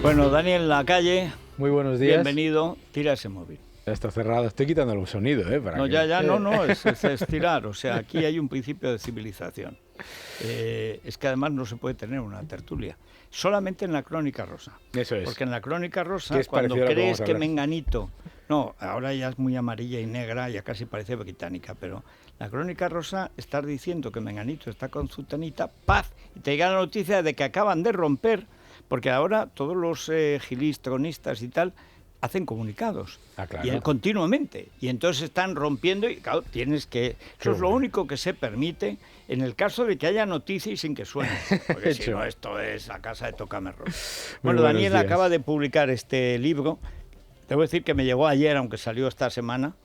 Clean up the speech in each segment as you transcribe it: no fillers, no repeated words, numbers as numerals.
Bueno, Daniel Lacalle, Muy buenos días. bienvenido. Tira ese móvil. Está cerrado. Estoy quitando el sonido, para No, que... no, es tirar. O sea, aquí hay un principio de civilización. Es que además no se puede tener una tertulia. Solamente en la Crónica Rosa. Eso es. Porque en la Crónica Rosa, Que es cuando parecido a lo que crees vamos a que hablar. Menganito... No, ahora ya es muy amarilla y negra, ya casi parece británica, pero la Crónica Rosa, estás diciendo que Menganito está con Zutanita, paz, y te llega la noticia de que acaban de romper, porque ahora todos los gilistronistas y tal hacen comunicados, Claro. y continuamente, y entonces están rompiendo y claro, tienes que... Eso es lo único que se permite en el caso de que haya noticias sin que suene, porque si no, esto es la casa de Tocamerro. Bueno, Daniel acaba de publicar este libro. Debo decir que me llegó ayer, aunque salió esta semana,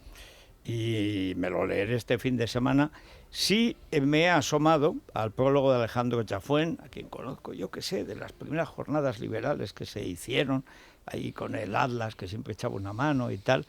y me lo leeré este fin de semana. Sí me he asomado al prólogo de Alejandro Chafuen, a quien conozco, yo que sé, de las primeras jornadas liberales que se hicieron, ahí con el Atlas, que siempre echaba una mano y tal,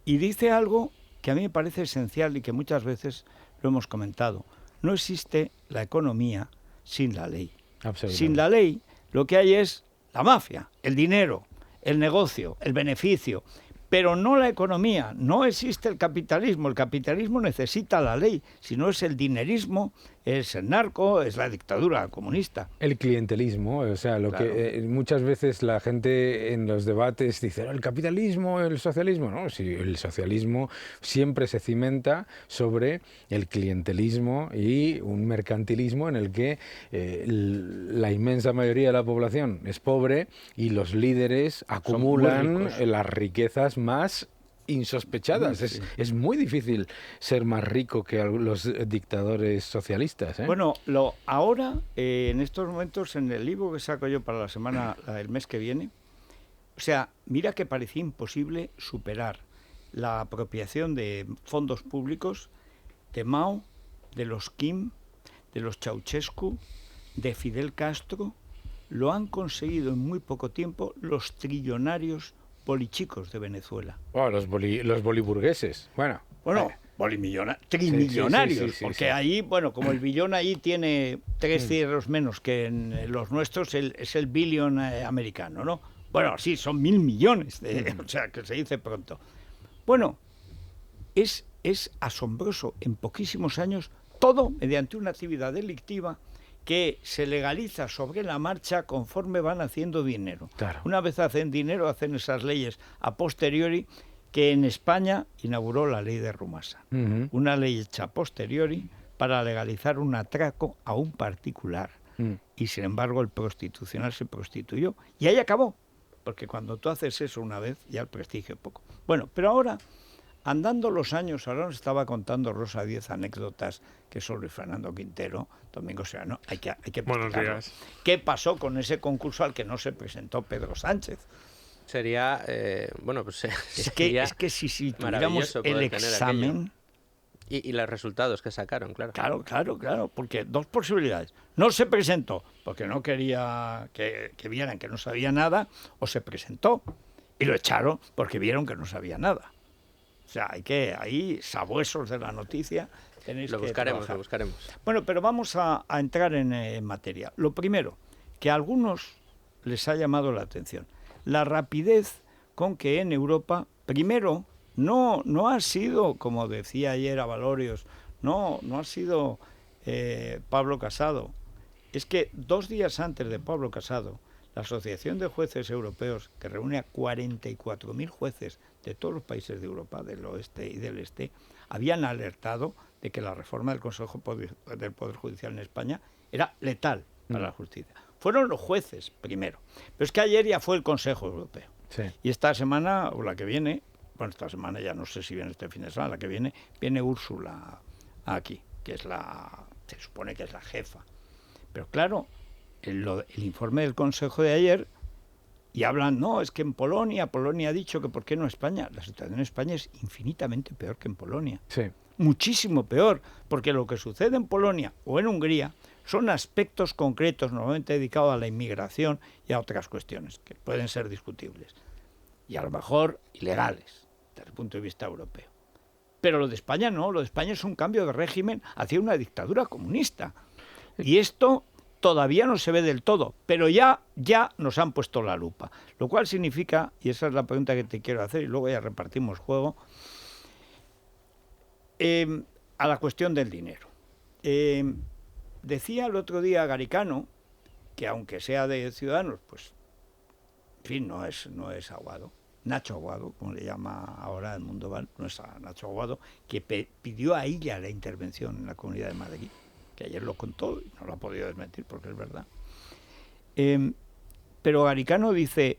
y dice algo que a mí me parece esencial y que muchas veces lo hemos comentado. No existe la economía sin la ley. Sin la ley lo que hay es la mafia, el dinero, el negocio, el beneficio, pero no la economía. No existe el capitalismo. El capitalismo necesita la ley. Si no es el dinerismo, es el narco, es la dictadura comunista. El clientelismo, o sea, lo claro. que muchas veces la gente en los debates dice, el capitalismo, el socialismo. No, sí, el socialismo siempre se cimenta sobre el clientelismo y un mercantilismo en el que la inmensa mayoría de la población es pobre y los líderes acumulan las riquezas más insospechadas. Sí. Es muy difícil ser más rico que los dictadores socialistas. Bueno, ahora, en estos momentos, en el libro que saco yo para la semana, el mes que viene, o sea, mira que parecía imposible superar la apropiación de fondos públicos de Mao, de los Kim, de los Ceausescu, de Fidel Castro. Lo han conseguido en muy poco tiempo los trillonarios bolichicos de Venezuela. Los boliburgueses. Bueno, trimillonarios, porque ahí, bueno, como el billón ahí tiene 3 cierros menos que en los nuestros, es el billón americano, ¿no? Bueno, sí, son 1.000 millones, o sea, que se dice pronto. Bueno, es asombroso, en poquísimos años, todo mediante una actividad delictiva que se legaliza sobre la marcha conforme van haciendo dinero. Claro. Una vez hacen dinero, hacen esas leyes a posteriori, que en España inauguró la ley de Rumasa. Una ley hecha a posteriori para legalizar un atraco a un particular. Y sin embargo el prostitucional se prostituyó. Y ahí acabó, porque cuando tú haces eso una vez, ya el prestigio es poco. Bueno, pero ahora, andando los años, ahora nos estaba contando Rosa 10 anécdotas que son Luis Fernando Quintero, Domingo Serrano, hay que explicarlo. ¿Qué pasó con ese concurso al que no se presentó Pedro Sánchez? Sería, es que si tuviéramos el examen... Y los resultados que sacaron, claro. Claro, porque dos posibilidades. No se presentó porque no quería que vieran que no sabía nada, o se presentó y lo echaron porque vieron que no sabía nada. O sea, ahí sabuesos de la noticia tenéis lo que buscaremos. Bueno, pero vamos a entrar en materia. Lo primero, que a algunos les ha llamado la atención, la rapidez con que en Europa, primero, no ha sido, como decía ayer Avalorios, no ha sido Pablo Casado. Es que 2 días antes de Pablo Casado, la Asociación de Jueces Europeos, que reúne a 44.000 jueces de todos los países de Europa, del oeste y del este, habían alertado de que la reforma del Consejo del Poder Judicial en España era letal para la justicia. Fueron los jueces primero. Pero es que ayer ya fue el Consejo Europeo. Sí. Y esta semana, o la que viene, bueno, esta semana ya no sé si viene este fin de semana, la que viene Úrsula aquí, que se supone que es la jefa. Pero claro, el informe del Consejo de ayer, y hablan, no, es que en Polonia ha dicho que ¿por qué no España? La situación en España es infinitamente peor que en Polonia. Sí. Muchísimo peor, porque lo que sucede en Polonia o en Hungría son aspectos concretos, normalmente dedicados a la inmigración y a otras cuestiones, que pueden ser discutibles, y a lo mejor ilegales, desde el punto de vista europeo. Pero lo de España no, lo de España es un cambio de régimen hacia una dictadura comunista. Y esto todavía no se ve del todo, pero ya nos han puesto la lupa. Lo cual significa, y esa es la pregunta que te quiero hacer, y luego ya repartimos juego, a la cuestión del dinero. Decía el otro día Garicano, que aunque sea de Ciudadanos, pues, en fin, no es Aguado. Nacho Aguado, como le llama ahora el mundo, no es a Nacho Aguado, que pidió a ella la intervención en la Comunidad de Madrid, que ayer lo contó y no lo ha podido desmentir porque es verdad. Pero Garicano dice,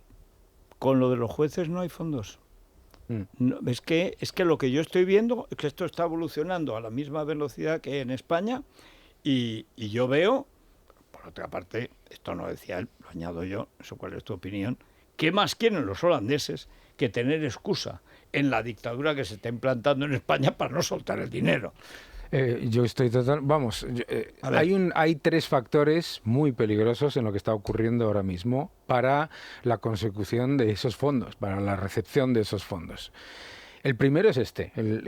con lo de los jueces no hay fondos. No, es que lo que yo estoy viendo es que esto está evolucionando a la misma velocidad que en España y yo veo, por otra parte, esto no decía él, lo añado yo, eso cuál es tu opinión, ¿qué más quieren los holandeses que tener excusa en la dictadura que se está implantando en España para no soltar el dinero? Yo estoy total. Vamos, hay 3 factores muy peligrosos en lo que está ocurriendo ahora mismo para la consecución de esos fondos, para la recepción de esos fondos. El primero es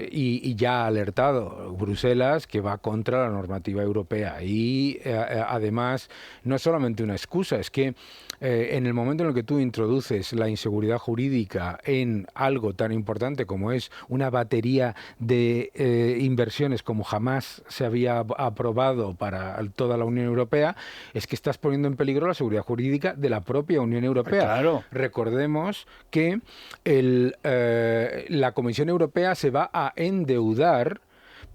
y ya ha alertado Bruselas que va contra la normativa europea y además no es solamente una excusa, es que en el momento en el que tú introduces la inseguridad jurídica en algo tan importante como es una batería de inversiones como jamás se había aprobado para toda la Unión Europea, es que estás poniendo en peligro la seguridad jurídica de la propia Unión Europea. Claro. Recordemos que la Comisión Europea se va a endeudar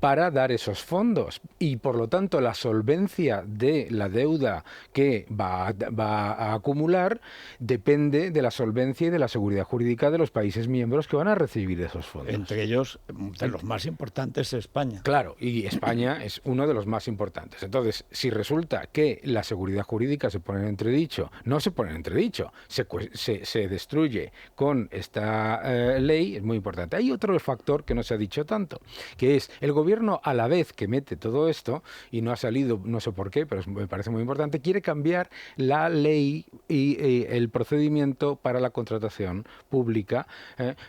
para dar esos fondos y por lo tanto la solvencia de la deuda que va a acumular depende de la solvencia y de la seguridad jurídica de los países miembros que van a recibir esos fondos. Entre ellos, de los más importantes, España. Claro, y España es uno de los más importantes. Entonces, si resulta que la seguridad jurídica se pone en entredicho, no se pone en entredicho, se destruye con esta ley, es muy importante. Hay otro factor que no se ha dicho tanto, que es el gobierno a la vez que mete todo esto, y no ha salido, no sé por qué, pero me parece muy importante, quiere cambiar la ley y el procedimiento para la contratación pública,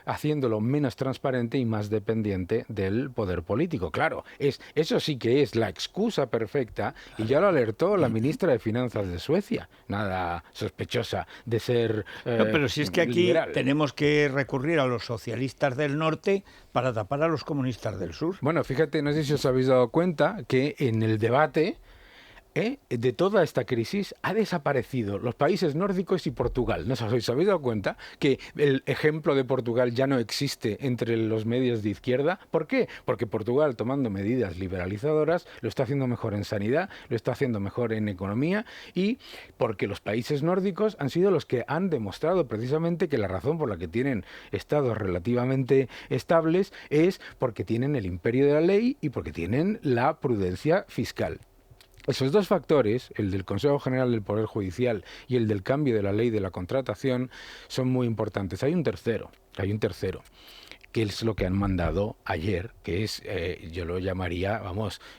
haciéndolo menos transparente y más dependiente del poder político. Claro, eso sí que es la excusa perfecta, y ya lo alertó la ministra de Finanzas de Suecia, nada sospechosa de ser no, pero si es que aquí liberal. Tenemos que recurrir a los socialistas del norte para tapar a los comunistas del sur. Bueno, fíjate, no sé si os habéis dado cuenta que en el debate de toda esta crisis ha desaparecido los países nórdicos y Portugal. ¿No os habéis dado cuenta que el ejemplo de Portugal ya no existe entre los medios de izquierda? ¿Por qué? Porque Portugal, tomando medidas liberalizadoras, lo está haciendo mejor en sanidad, lo está haciendo mejor en economía, y porque los países nórdicos han sido los que han demostrado precisamente que la razón por la que tienen estados relativamente estables es porque tienen el imperio de la ley y porque tienen la prudencia fiscal. Esos 2 factores, el del Consejo General del Poder Judicial y el del cambio de la ley de la contratación, son muy importantes. Hay un tercero, que es lo que han mandado ayer, que es, yo lo llamaría,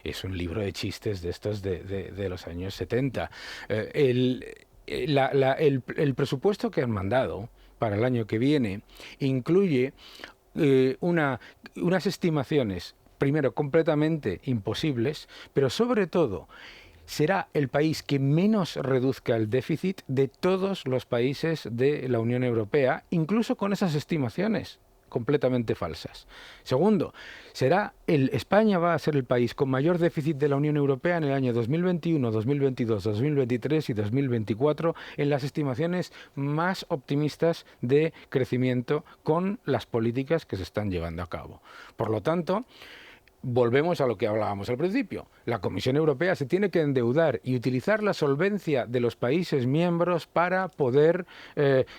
es un libro de chistes de estos de los años 70. El presupuesto que han mandado para el año que viene incluye unas estimaciones, primero, completamente imposibles, pero sobre todo será el país que menos reduzca el déficit de todos los países de la Unión Europea, incluso con esas estimaciones completamente falsas. Segundo, España va a ser el país con mayor déficit de la Unión Europea en el año 2021, 2022, 2023 y 2024 en las estimaciones más optimistas de crecimiento con las políticas que se están llevando a cabo. Por lo tanto, volvemos a lo que hablábamos al principio. La Comisión Europea se tiene que endeudar y utilizar la solvencia de los países miembros para poder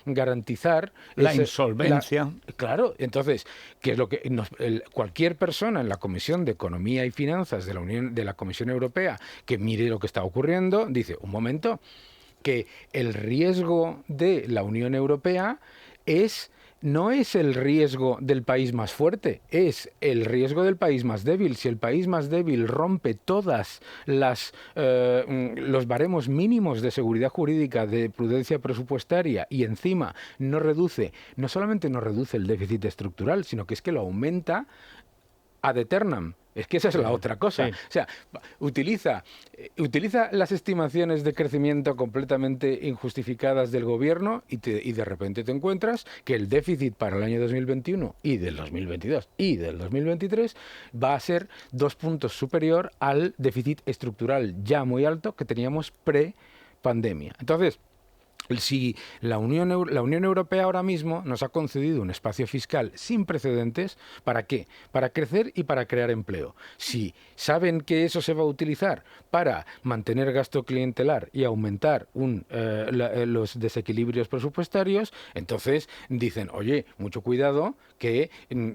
garantizar la insolvencia. Claro, entonces, ¿qué es lo que cualquier persona en la Comisión de Economía y Finanzas de la Comisión Europea que mire lo que está ocurriendo, dice, un momento, que el riesgo de la Unión Europea no es el riesgo del país más fuerte, es el riesgo del país más débil. Si el país más débil rompe todas los baremos mínimos de seguridad jurídica, de prudencia presupuestaria y encima no solamente no reduce el déficit estructural, sino que es que lo aumenta ad eternam. Es que esa es la otra cosa. Sí. O sea, utiliza las estimaciones de crecimiento completamente injustificadas del gobierno y de repente te encuentras que el déficit para el año 2021 y del 2022 y del 2023 va a ser 2 puntos superior al déficit estructural ya muy alto que teníamos pre-pandemia. Entonces, si la Unión Europea ahora mismo nos ha concedido un espacio fiscal sin precedentes, ¿para qué? Para crecer y para crear empleo. Si saben que eso se va a utilizar para mantener gasto clientelar y aumentar los desequilibrios presupuestarios, entonces dicen, oye, mucho cuidado que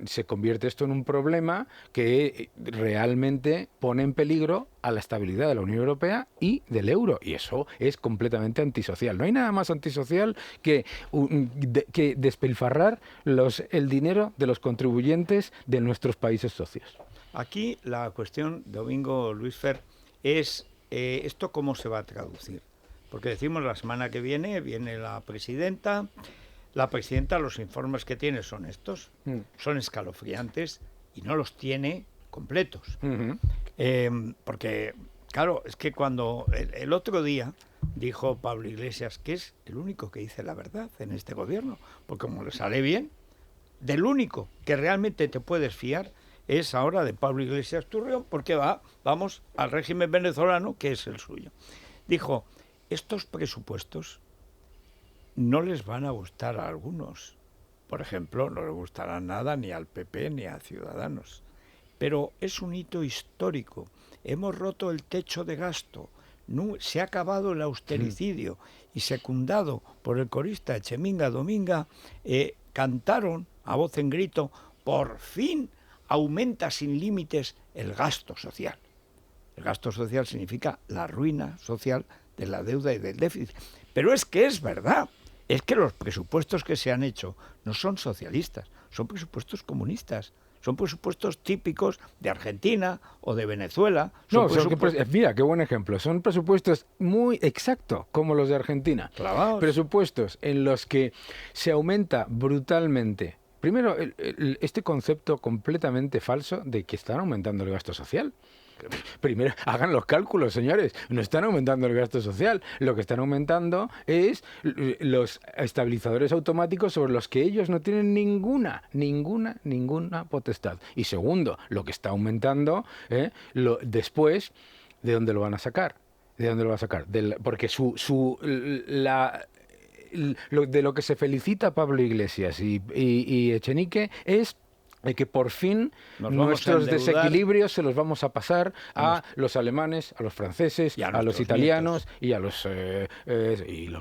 se convierte esto en un problema que realmente pone en peligro a la estabilidad de la Unión Europea y del euro. Y eso es completamente antisocial. No hay nada más antisocial que despilfarrar el dinero de los contribuyentes de nuestros países socios. Aquí la cuestión, Domingo, Luis Fer, es esto cómo se va a traducir. Porque decimos la semana que viene la presidenta. La presidenta, los informes que tiene son estos, son escalofriantes y no los tiene completos. Porque, claro, es que cuando el otro día dijo Pablo Iglesias que es el único que dice la verdad en este gobierno, porque como le sale bien, del único que realmente te puedes fiar es ahora de Pablo Iglesias Turrión, porque vamos al régimen venezolano, que es el suyo. Dijo, estos presupuestos no les van a gustar a algunos. Por ejemplo, no les gustará nada ni al PP ni a Ciudadanos. Pero es un hito histórico. Hemos roto el techo de gasto. Se ha acabado el austericidio. Y secundado por el corista Echeminga Dominga, cantaron a voz en grito, por fin aumenta sin límites el gasto social. El gasto social significa la ruina social de la deuda y del déficit. Pero es que es verdad. Es que los presupuestos que se han hecho no son socialistas, son presupuestos comunistas, son presupuestos típicos de Argentina o de Venezuela. Mira, qué buen ejemplo. Son presupuestos muy exactos como los de Argentina. Clavaos. Presupuestos en los que se aumenta brutalmente. Primero, este concepto completamente falso de que están aumentando el gasto social. Primero, hagan los cálculos, señores. No están aumentando el gasto social. Lo que están aumentando es los estabilizadores automáticos sobre los que ellos no tienen ninguna potestad. Y segundo, lo que está aumentando, después, ¿de dónde lo van a sacar? ¿De dónde lo va a sacar? Porque de lo que se felicita Pablo Iglesias y Echenique es que por fin nuestros desequilibrios se los vamos a pasar a los alemanes, a los franceses, a los italianos y a los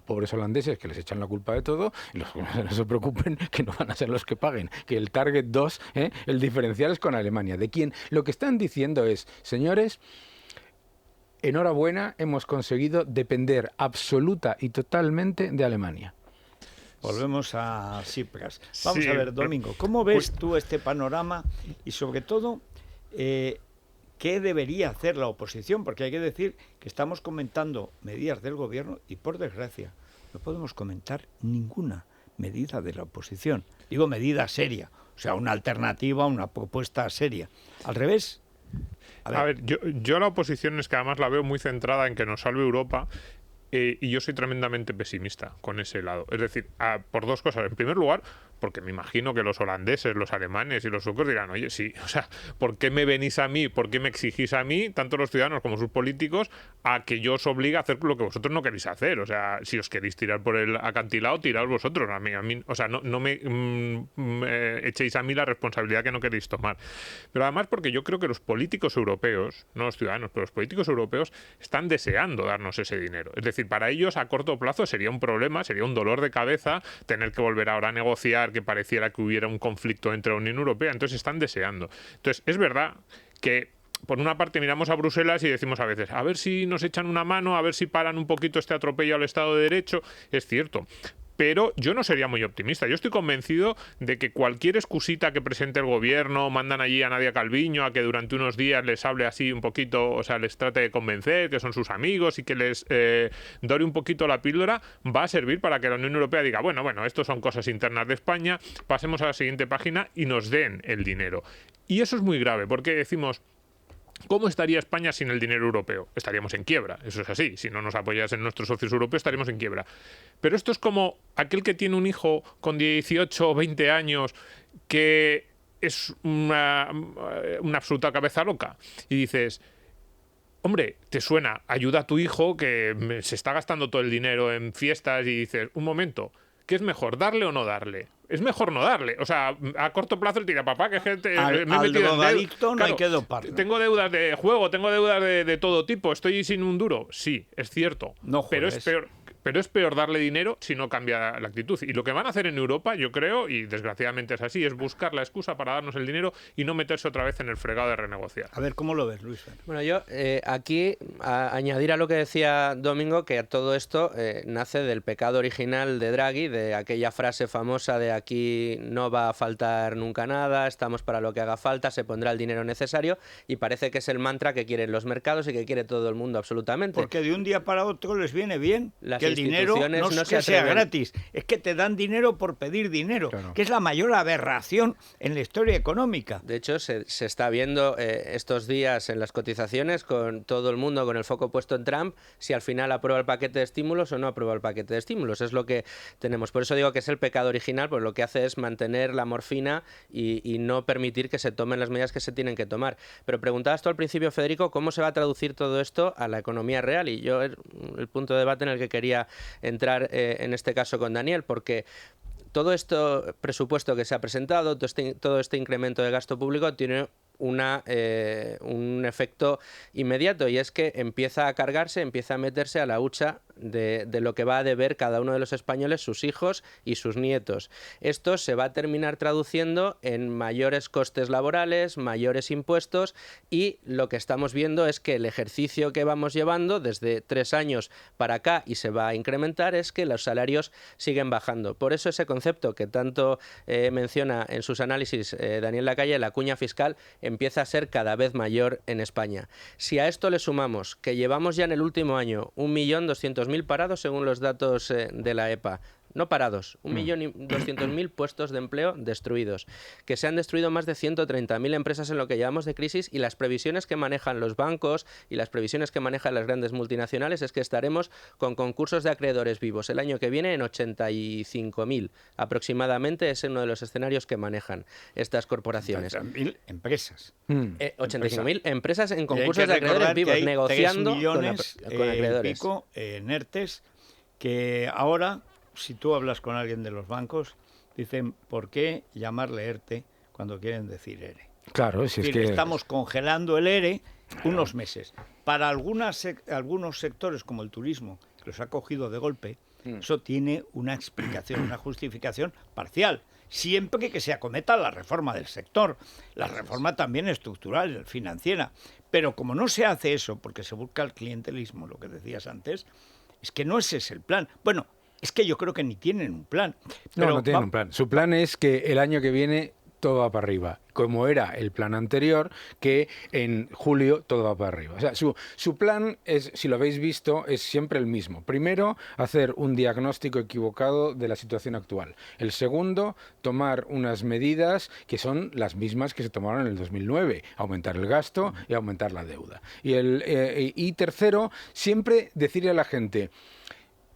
pobres holandeses que les echan la culpa de todo. No se preocupen que no van a ser los que paguen, que el Target 2, el diferencial es con Alemania. De quien lo que están diciendo es, señores, enhorabuena, hemos conseguido depender absoluta y totalmente de Alemania. Volvemos a Tsipras. Vamos a ver, Domingo, ¿cómo ves tú este panorama? Y sobre todo, ¿qué debería hacer la oposición? Porque hay que decir que estamos comentando medidas del gobierno y, por desgracia, no podemos comentar ninguna medida de la oposición. Digo medida seria, o sea, una alternativa, una propuesta seria. Al revés. A ver, yo la oposición es que además la veo muy centrada en que nos salve Europa. Y yo soy tremendamente pesimista con ese lado. Es decir, por dos cosas. En primer lugar, porque me imagino que los holandeses, los alemanes y los suecos dirán, oye, sí, o sea, ¿por qué me venís a mí, por qué me exigís a mí, tanto los ciudadanos como sus políticos, a que yo os obligue a hacer lo que vosotros no queréis hacer? O sea, si os queréis tirar por el acantilado, tiraos vosotros. A mí, o sea, no me echéis a mí la responsabilidad que no queréis tomar. Pero además porque yo creo que los políticos europeos, no los ciudadanos, pero los políticos europeos están deseando darnos ese dinero. Es decir, para ellos a corto plazo sería un problema, sería un dolor de cabeza tener que volver ahora a negociar, que pareciera que hubiera un conflicto entre la Unión Europea, entonces están deseando. Entonces, es verdad que por una parte miramos a Bruselas y decimos a veces, a ver si nos echan una mano, a ver si paran un poquito este atropello al Estado de Derecho. Es cierto. Pero yo no sería muy optimista. Yo estoy convencido de que cualquier excusita que presente el gobierno, mandan allí a Nadia Calviño a que durante unos días les hable así un poquito, o sea, les trate de convencer que son sus amigos y que les dore un poquito la píldora, va a servir para que la Unión Europea diga, bueno, esto son cosas internas de España, pasemos a la siguiente página y nos den el dinero. Y eso es muy grave, porque decimos, ¿cómo estaría España sin el dinero europeo? Estaríamos en quiebra, eso es así. Si no nos apoyasen nuestros socios europeos, estaríamos en quiebra. Pero esto es como aquel que tiene un hijo con 18 o 20 años que es una absoluta cabeza loca. Y dices, hombre, te suena, ayuda a tu hijo que se está gastando todo el dinero en fiestas, y dices, un momento, ¿qué es mejor, darle o no darle? Es mejor no darle. O sea, a corto plazo él te dirá, papá, que gente me he metido en drogadicto no claro, hay que doparlo. tengo deudas de juego, tengo deudas de todo tipo, estoy sin un duro. Sí, es cierto. No pero juegues. pero es peor darle dinero si no cambia la actitud. Y lo que van a hacer en Europa, yo creo, y desgraciadamente es así, es buscar la excusa para darnos el dinero y no meterse otra vez en el fregado de renegociar. A ver, ¿cómo lo ves, Luis? Bueno, yo aquí añadir a lo que decía Domingo, que todo esto nace del pecado original de Draghi, de aquella frase famosa de aquí no va a faltar nunca nada, estamos para lo que haga falta, se pondrá el dinero necesario, y parece que es el mantra que quieren los mercados y que quiere todo el mundo absolutamente. Porque de un día para otro les viene bien que el dinero no es no que sea gratis, es que te dan dinero por pedir dinero, Claro. que es la mayor aberración en la historia económica. De hecho, se está viendo estos días en las cotizaciones con todo el mundo con el foco puesto en Trump, si al final aprueba el paquete de estímulos o no aprueba el paquete de estímulos. Es lo que tenemos. Por eso digo que es el pecado original, pues lo que hace es mantener la morfina y no permitir que se tomen las medidas que se tienen que tomar. Pero preguntabas tú al principio, Federico, ¿cómo se va a traducir todo esto a la economía real? Y yo el punto de debate en el que quería entrar en este caso con Daniel, porque todo este presupuesto que se ha presentado, todo este incremento de gasto público tiene un efecto inmediato, y es que empieza a cargarse, empieza a meterse a la hucha de lo que va a deber cada uno de los españoles, sus hijos y sus nietos. Esto se va a terminar traduciendo en mayores costes laborales, mayores impuestos, y lo que estamos viendo es que el ejercicio que vamos llevando desde 3 años para acá, y se va a incrementar, es que los salarios siguen bajando. Por eso ese concepto que tanto menciona en sus análisis Daniel Lacalle, la cuña fiscal, empieza a ser cada vez mayor en España. Si a esto le sumamos que llevamos ya en el último año 1.200.000 parados según los datos de la EPA, no parados, 1.200.000 puestos de empleo destruidos, que se han destruido más de 130.000 empresas en lo que llevamos de crisis, y las previsiones que manejan los bancos y las previsiones que manejan las grandes multinacionales es que estaremos con concursos de acreedores vivos el año que viene en 85.000 aproximadamente. Es uno de los escenarios que manejan estas corporaciones. 80.000 empresas. 85.000 empresas en concursos de acreedores vivos, negociando 3 millones, con acreedores. pico, en ERTES, que ahora, si tú hablas con alguien de los bancos, dicen, ¿por qué llamarle ERTE cuando quieren decir ERE? Claro, si es que estamos congelando el ERE unos meses. Para algunos sectores, como el turismo, que los ha cogido de golpe, eso tiene una explicación, una justificación parcial, siempre que se acometa la reforma del sector, la reforma también estructural, financiera. Pero como no se hace eso, porque se busca el clientelismo, lo que decías antes, es que no ese es el plan. Bueno, es que yo creo que ni tienen un plan. Pero no tienen un plan. Su plan es que el año que viene todo va para arriba, como era el plan anterior, que en julio todo va para arriba. O sea, su plan es, si lo habéis visto, es siempre el mismo. Primero, hacer un diagnóstico equivocado de la situación actual. El segundo, tomar unas medidas que son las mismas que se tomaron en el 2009, aumentar el gasto y aumentar la deuda. Y tercero, siempre decirle a la gente,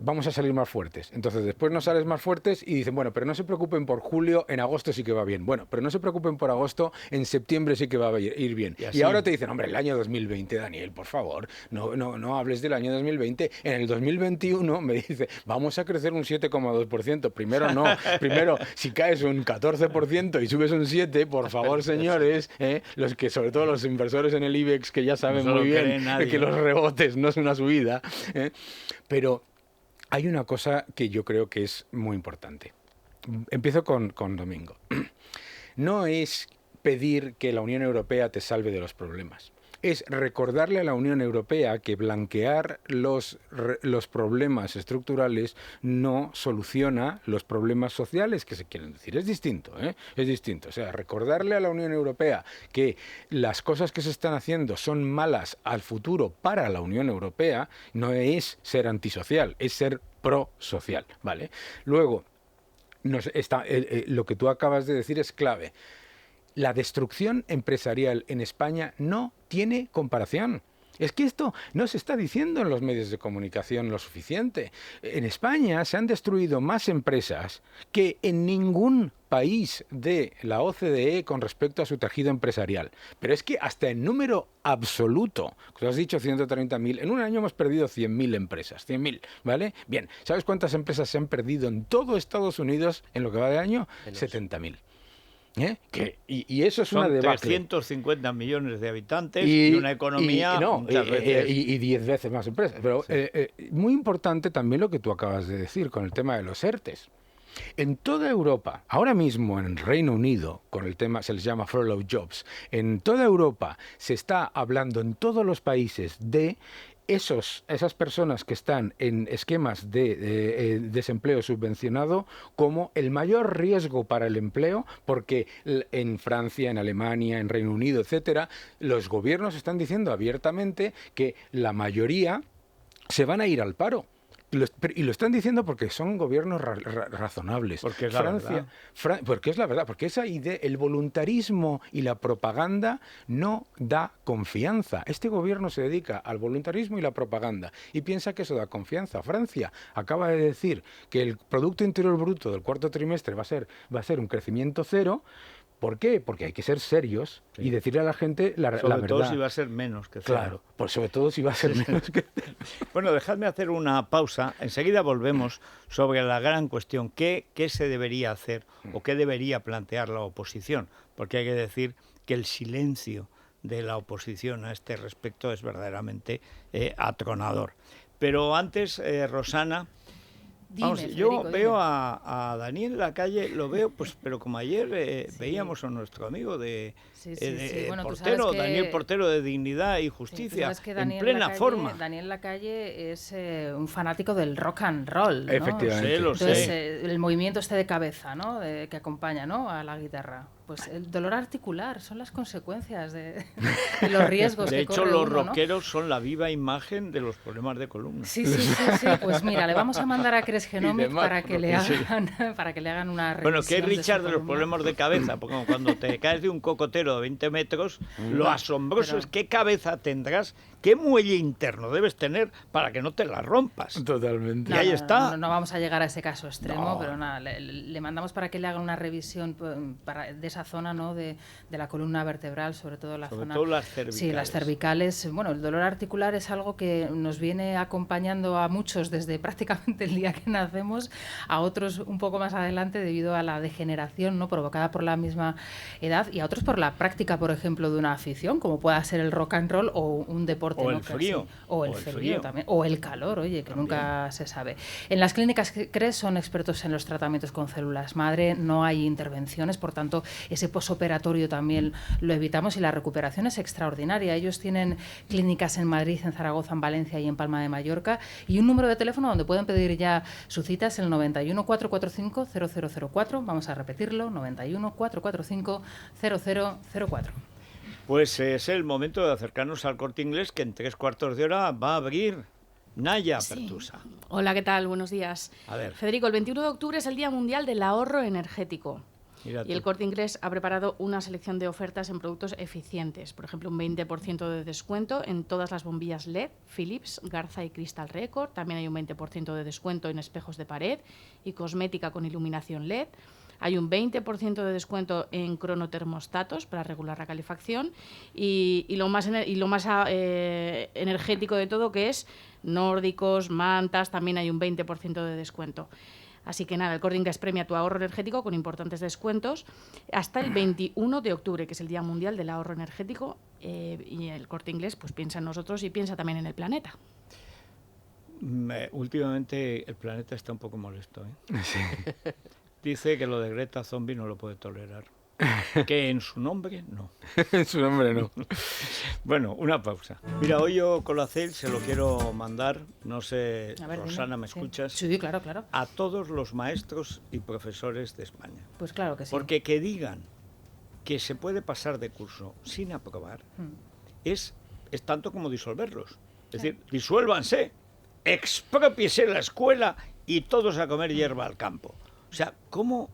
vamos a salir más fuertes. Entonces después no sales más fuertes y dicen, bueno, pero no se preocupen por julio, en agosto sí que va bien. Bueno, pero no se preocupen por agosto, en septiembre sí que va a ir bien. Y ahora te dicen, hombre, el año 2020, Daniel, por favor, no hables del año 2020. En el 2021 me dice, vamos a crecer un 7,2%. Primero, si caes un 14% y subes un 7%, por favor, señores, los que, sobre todo los inversores en el IBEX, que ya saben muy bien que los rebotes no es una subida, pero hay una cosa que yo creo que es muy importante. Empiezo con Domingo. No es pedir que la Unión Europea te salve de los problemas. Es recordarle a la Unión Europea que blanquear los problemas estructurales no soluciona los problemas sociales que se quieren decir. Es distinto, ¿eh? Es distinto. O sea, recordarle a la Unión Europea que las cosas que se están haciendo son malas al futuro para la Unión Europea no es ser antisocial, es ser prosocial, ¿vale? Luego, lo que tú acabas de decir es clave. la destrucción empresarial en España no tiene comparación. Es que esto no se está diciendo en los medios de comunicación lo suficiente. En España se han destruido más empresas que en ningún país de la OCDE con respecto a su tejido empresarial. Pero es que hasta en número absoluto, que has dicho 130.000, en un año hemos perdido 100.000 empresas, 100.000, ¿vale? Bien, ¿sabes cuántas empresas se han perdido en todo Estados Unidos en lo que va de año? 70.000. Y eso es una debacle. 350 millones de habitantes y una economía y 10 veces más empresas. Pero muy importante también lo que tú acabas de decir con el tema de los ERTES. En toda Europa, ahora mismo en el Reino Unido, con el tema se les llama furlough jobs, en toda Europa se está hablando en todos los países de esas personas que están en esquemas de desempleo subvencionado como el mayor riesgo para el empleo, porque en Francia, en Alemania, en Reino Unido, etcétera, los gobiernos están diciendo abiertamente que la mayoría se van a ir al paro. Y lo están diciendo porque son gobiernos razonables. Porque es la verdad. Porque es la verdad, porque esa idea, el voluntarismo y la propaganda no da confianza. Este gobierno se dedica al voluntarismo y la propaganda y piensa que eso da confianza. Francia acaba de decir que el Producto Interior Bruto del cuarto trimestre va a ser un crecimiento cero. ¿Por qué? Porque hay que ser serios y decirle a la gente la verdad. Sobre todo si va a ser menos que cero. Claro, sobre todo si va a ser menos que cero. Bueno, dejadme hacer una pausa. Enseguida volvemos sobre la gran cuestión. ¿Qué se debería hacer o qué debería plantear la oposición? Porque hay que decir que el silencio de la oposición a este respecto es verdaderamente atronador. Pero antes, Rosana... Vamos, yo veo a Daniel en la calle, lo veo, pues, pero como ayer veíamos a nuestro amigo Bueno, Portero, Daniel Portero de Dignidad y Justicia, en plena forma. Daniel Lacalle es un fanático del rock and roll, ¿no? Efectivamente. Lo Entonces, sé. El movimiento de cabeza, ¿no? Que acompaña, ¿no?, a la guitarra. Pues el dolor articular son las consecuencias de los riesgos de que hecho, corre los uno, rockeros son la viva imagen de los problemas de columna. Sí. Pues mira, le vamos a mandar a Cres Genomic para que le hagan una revisión. Bueno, ¿qué es Richard de los problemas de cabeza? Porque cuando te caes de un cocotero de 20 metros, lo asombroso es qué cabeza tendrás, qué muelle interno debes tener para que no te la rompas. Totalmente. Y ahí está. No vamos a llegar a ese caso extremo, pero nada, le mandamos para que le hagan una revisión de esa zona, ¿no?, de la columna vertebral, sobre todo la zona... Sobre todo las cervicales. Sí, las cervicales. Bueno, el dolor articular es algo que nos viene acompañando a muchos desde prácticamente el día que nacemos, a otros un poco más adelante debido a la degeneración, ¿no?, provocada por la misma edad, y a otros por la práctica, por ejemplo, de una afición, como pueda ser el rock and roll o un deporte. O el frío. O el frío también. O el calor, oye, que también. Nunca se sabe. En las clínicas CRES son expertos en los tratamientos con células madre, no hay intervenciones, por tanto, ese posoperatorio también lo evitamos y la recuperación es extraordinaria. Ellos tienen clínicas en Madrid, en Zaragoza, en Valencia y en Palma de Mallorca, y un número de teléfono donde pueden pedir ya su cita es el 91 445 0004. Vamos a repetirlo, 91 445 0004. Pues es el momento de acercarnos al Corte Inglés, que en 3/4 de hora va a abrir Naya Pertusa. Hola, ¿qué tal? Buenos días. A ver. Federico, el 21 de octubre es el Día Mundial del Ahorro Energético. Y el Corte Inglés ha preparado una selección de ofertas en productos eficientes. Por ejemplo, un 20% de descuento en todas las bombillas LED, Philips, Garza y Crystal Record. También hay un 20% de descuento en espejos de pared y cosmética con iluminación LED. Hay un 20% de descuento en cronotermostatos para regular la calefacción. Y lo más energético de todo, que es nórdicos, mantas, también hay un 20% de descuento. Así que nada, el Corte Inglés premia tu ahorro energético con importantes descuentos hasta el 21 de octubre, que es el Día Mundial del Ahorro Energético, y el Corte Inglés pues piensa en nosotros y piensa también en el planeta. Últimamente el planeta está un poco molesto, ¿eh? Sí. Dice que lo de Greta Zombie no lo puede tolerar. Que en su nombre no. En su nombre no. Bueno, una pausa. Mira, hoy yo Colacel se lo quiero mandar, no sé, A ver, Rosana, dime. ¿me escuchas? Sí, claro. A todos los maestros y profesores de España. Pues claro que sí. Porque que digan que se puede pasar de curso sin aprobar es tanto como disolverlos. Es decir, disuélvanse, expropiese la escuela y todos a comer hierba al campo. O sea, ¿cómo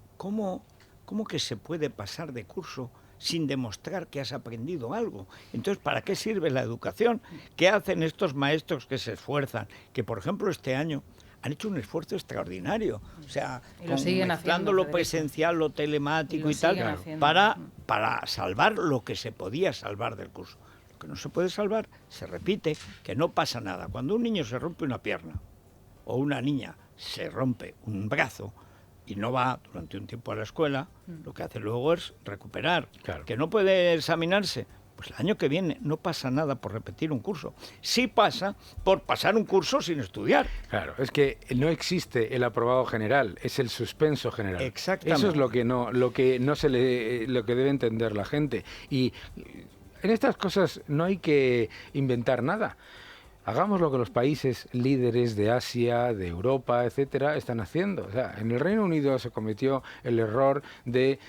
que se puede pasar de curso sin demostrar que has aprendido algo. Entonces, ¿para qué sirve la educación? ¿Qué hacen estos maestros que se esfuerzan? Que, por ejemplo, este año han hecho un esfuerzo extraordinario, o sea, mezclando lo presencial, lo telemático y tal, para salvar lo que se podía salvar del curso. Lo que no se puede salvar, se repite, que no pasa nada. Cuando un niño se rompe una pierna o una niña se rompe un brazo y no va durante un tiempo a la escuela, lo que hace luego es recuperar. Claro. Que no puede examinarse. Pues el año que viene no pasa nada por repetir un curso. Sí pasa por pasar un curso sin estudiar. Claro, es que no existe el aprobado general, es el suspenso general. Exactamente. Eso es lo que debe entender la gente. Y en estas cosas no hay que inventar nada. Hagamos lo que los países líderes de Asia, de Europa, etcétera, están haciendo. O sea, en el Reino Unido se cometió el error de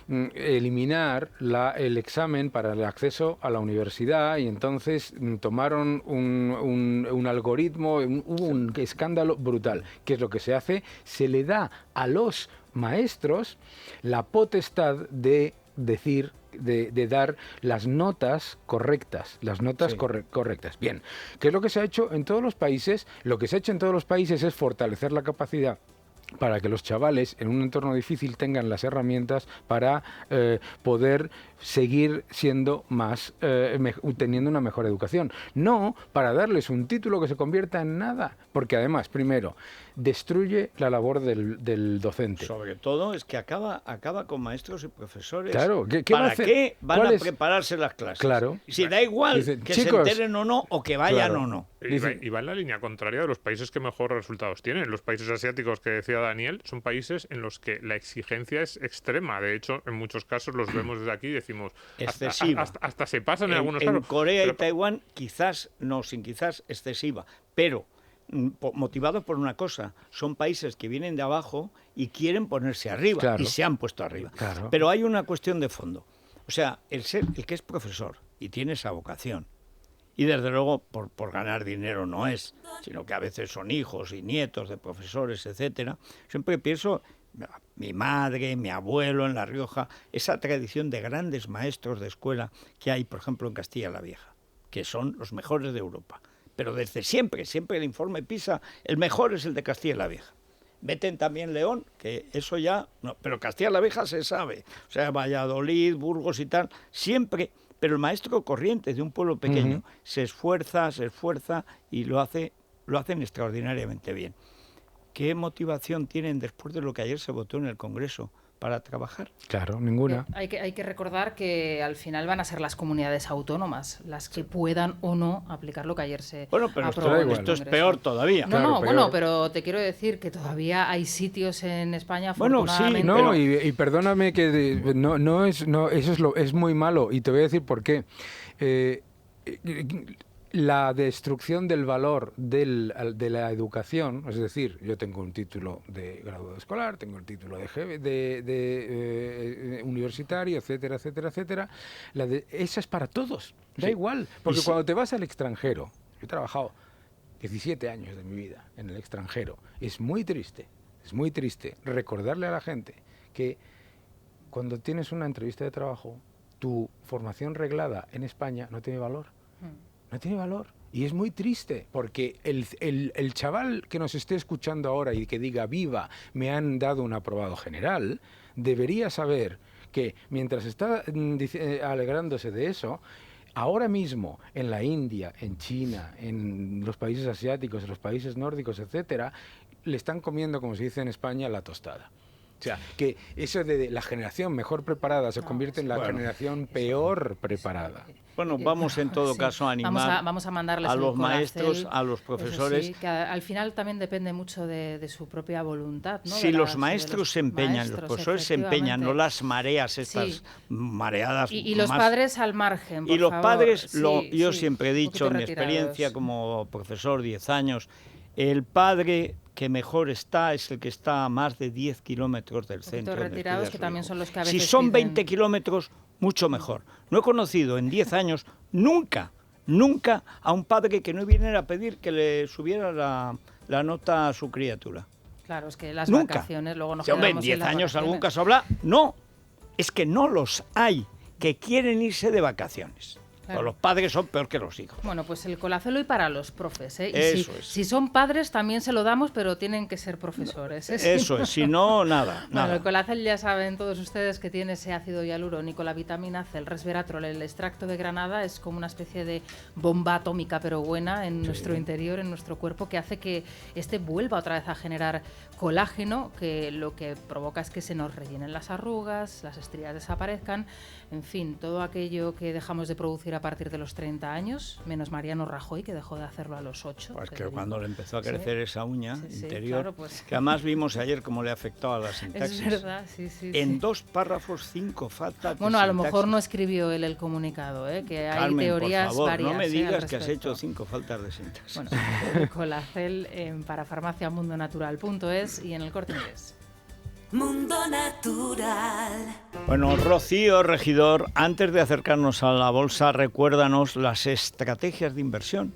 eliminar el examen para el acceso a la universidad y entonces tomaron un algoritmo, hubo un escándalo brutal. ¿Qué es lo que se hace? Se le da a los maestros la potestad de decir, de dar las notas correctas, correctas. Bien, ¿qué es lo que se ha hecho en todos los países? Lo que se ha hecho en todos los países es fortalecer la capacidad para que los chavales en un entorno difícil tengan las herramientas para poder seguir siendo teniendo una mejor educación. No para darles un título que se convierta en nada, porque además, primero, destruye la labor del docente. Sobre todo es que acaba con maestros y profesores. Claro, ¿Para qué van a prepararse las clases? Claro. Si da igual que chicos, se enteren o no, o que vayan o no. Y va en la línea contraria de los países que mejor resultados tienen. Los países asiáticos que decía Daniel son países en los que la exigencia es extrema. De hecho, en muchos casos los vemos desde aquí y decimos excesiva. Hasta se pasan en algunos casos. En Corea y Taiwán quizás excesiva, pero motivados por una cosa, son países que vienen de abajo y quieren ponerse arriba, claro, y se han puesto arriba. Claro. Pero hay una cuestión de fondo. O sea, el que es profesor y tiene esa vocación, y desde luego por ganar dinero no es, sino que a veces son hijos y nietos de profesores, etcétera. Siempre pienso, mi madre, mi abuelo en La Rioja, esa tradición de grandes maestros de escuela que hay, por ejemplo, en Castilla-La Vieja, que son los mejores de Europa. Pero desde siempre el informe PISA, el mejor es el de Castilla-La Vieja. Meten también León, que eso ya, no, pero Castilla-La Vieja se sabe, o sea, Valladolid, Burgos y tal, siempre. Pero el maestro corriente de un pueblo pequeño se esfuerza y lo hacen extraordinariamente bien. ¿Qué motivación tienen después de lo que ayer se votó en el Congreso para trabajar? Claro, ninguna. Hay que recordar que al final van a ser las comunidades autónomas las que puedan o no aplicar lo que ayer se aprobó. Bueno, pero esto es peor todavía. Bueno, pero te quiero decir que todavía hay sitios en España, afortunadamente. Bueno, sí, y perdóname que eso es muy malo, y te voy a decir por qué. La destrucción del valor de la educación, es decir, yo tengo un título de graduado escolar, tengo el título de universitario, etcétera, etcétera, etcétera, esa es para todos, da igual, porque cuando te vas al extranjero, yo he trabajado 17 años de mi vida en el extranjero, es muy triste recordarle a la gente que cuando tienes una entrevista de trabajo, tu formación reglada en España no tiene valor. No tiene valor. Y es muy triste, porque el chaval que nos esté escuchando ahora y que diga viva, me han dado un aprobado general, debería saber que mientras está alegrándose de eso, ahora mismo en la India, en China, en los países asiáticos, en los países nórdicos, etcétera, le están comiendo, como se dice en España, la tostada. O sea, que eso de la generación mejor preparada se convierte en la generación peor preparada. Bueno, vamos en todo caso a animar vamos a mandarles a los maestros, a los profesores. Sí, que al final también depende mucho de su propia voluntad, ¿no? Si los maestros se empeñan, los profesores se empeñan, no las mareas estas mareadas. Y los padres al margen, por Y los favor. padres, yo siempre he dicho, en mi experiencia como profesor, 10 años, el padre que mejor está es el que está a más de 10 kilómetros del centro. Retirados, que también son los que a veces si son 20 kilómetros, mucho mejor. No he conocido en 10 años nunca a un padre que no viniera a pedir que le subiera la nota a su criatura. Claro, es que las vacaciones luego nos quedamos en 10 años algún caso habrá. No, es que no los hay. que quieren irse de vacaciones. Claro. Los padres son peor que los hijos. Bueno, pues el Colacel hoy para los profes, ¿eh? Y Eso es. Si son padres también se lo damos, pero tienen que ser profesores, ¿eh? Eso es, si no, nada. Bueno, el Colacel ya saben todos ustedes que tiene ese ácido hialurónico, la vitamina C, el resveratrol, el extracto de granada, es como una especie de bomba atómica, pero buena en nuestro interior, en nuestro cuerpo, que hace que este vuelva otra vez a generar colágeno, que lo que provoca es que se nos rellenen las arrugas, las estrías desaparezcan, en fin, todo aquello que dejamos de producir a partir de los 30 años, menos Mariano Rajoy, que dejó de hacerlo a los 8. Pues que cuando le empezó a crecer esa uña interior, claro, pues, que además vimos ayer cómo le afectaba a la sintaxis. Es verdad, en 2 párrafos 5 faltas. Bueno, a lo mejor no escribió él el comunicado, que hay Carmen, teorías por favor, varias. No me digas que has hecho 5 faltas de sintaxis. Bueno, el Colacel para farmaciamundonatural.es y en el Corte Inglés. Mundo Natural. Bueno, Rocío, regidor, antes de acercarnos a la bolsa, recuérdanos las estrategias de inversión.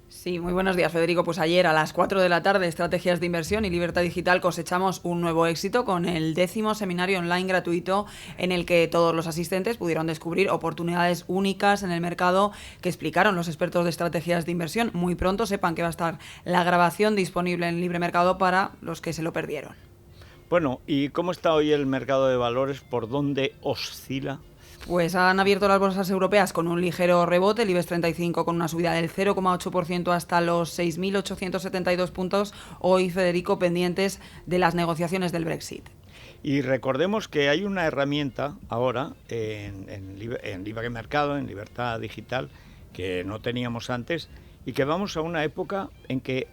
Sí, muy buenos días, Federico. Pues ayer a las 4 de la tarde, Estrategias de Inversión y Libertad Digital, cosechamos un nuevo éxito con el 10º seminario online gratuito en el que todos los asistentes pudieron descubrir oportunidades únicas en el mercado que explicaron los expertos de estrategias de inversión. Muy pronto sepan que va a estar la grabación disponible en Libre Mercado para los que se lo perdieron. Bueno, ¿y cómo está hoy el mercado de valores? ¿Por dónde oscila? Pues han abierto las bolsas europeas con un ligero rebote, el IBEX 35 con una subida del 0,8% hasta los 6.872 puntos. Hoy, Federico, pendientes de las negociaciones del Brexit. Y recordemos que hay una herramienta ahora en libre mercado, en libertad digital, que no teníamos antes y que vamos a una época en que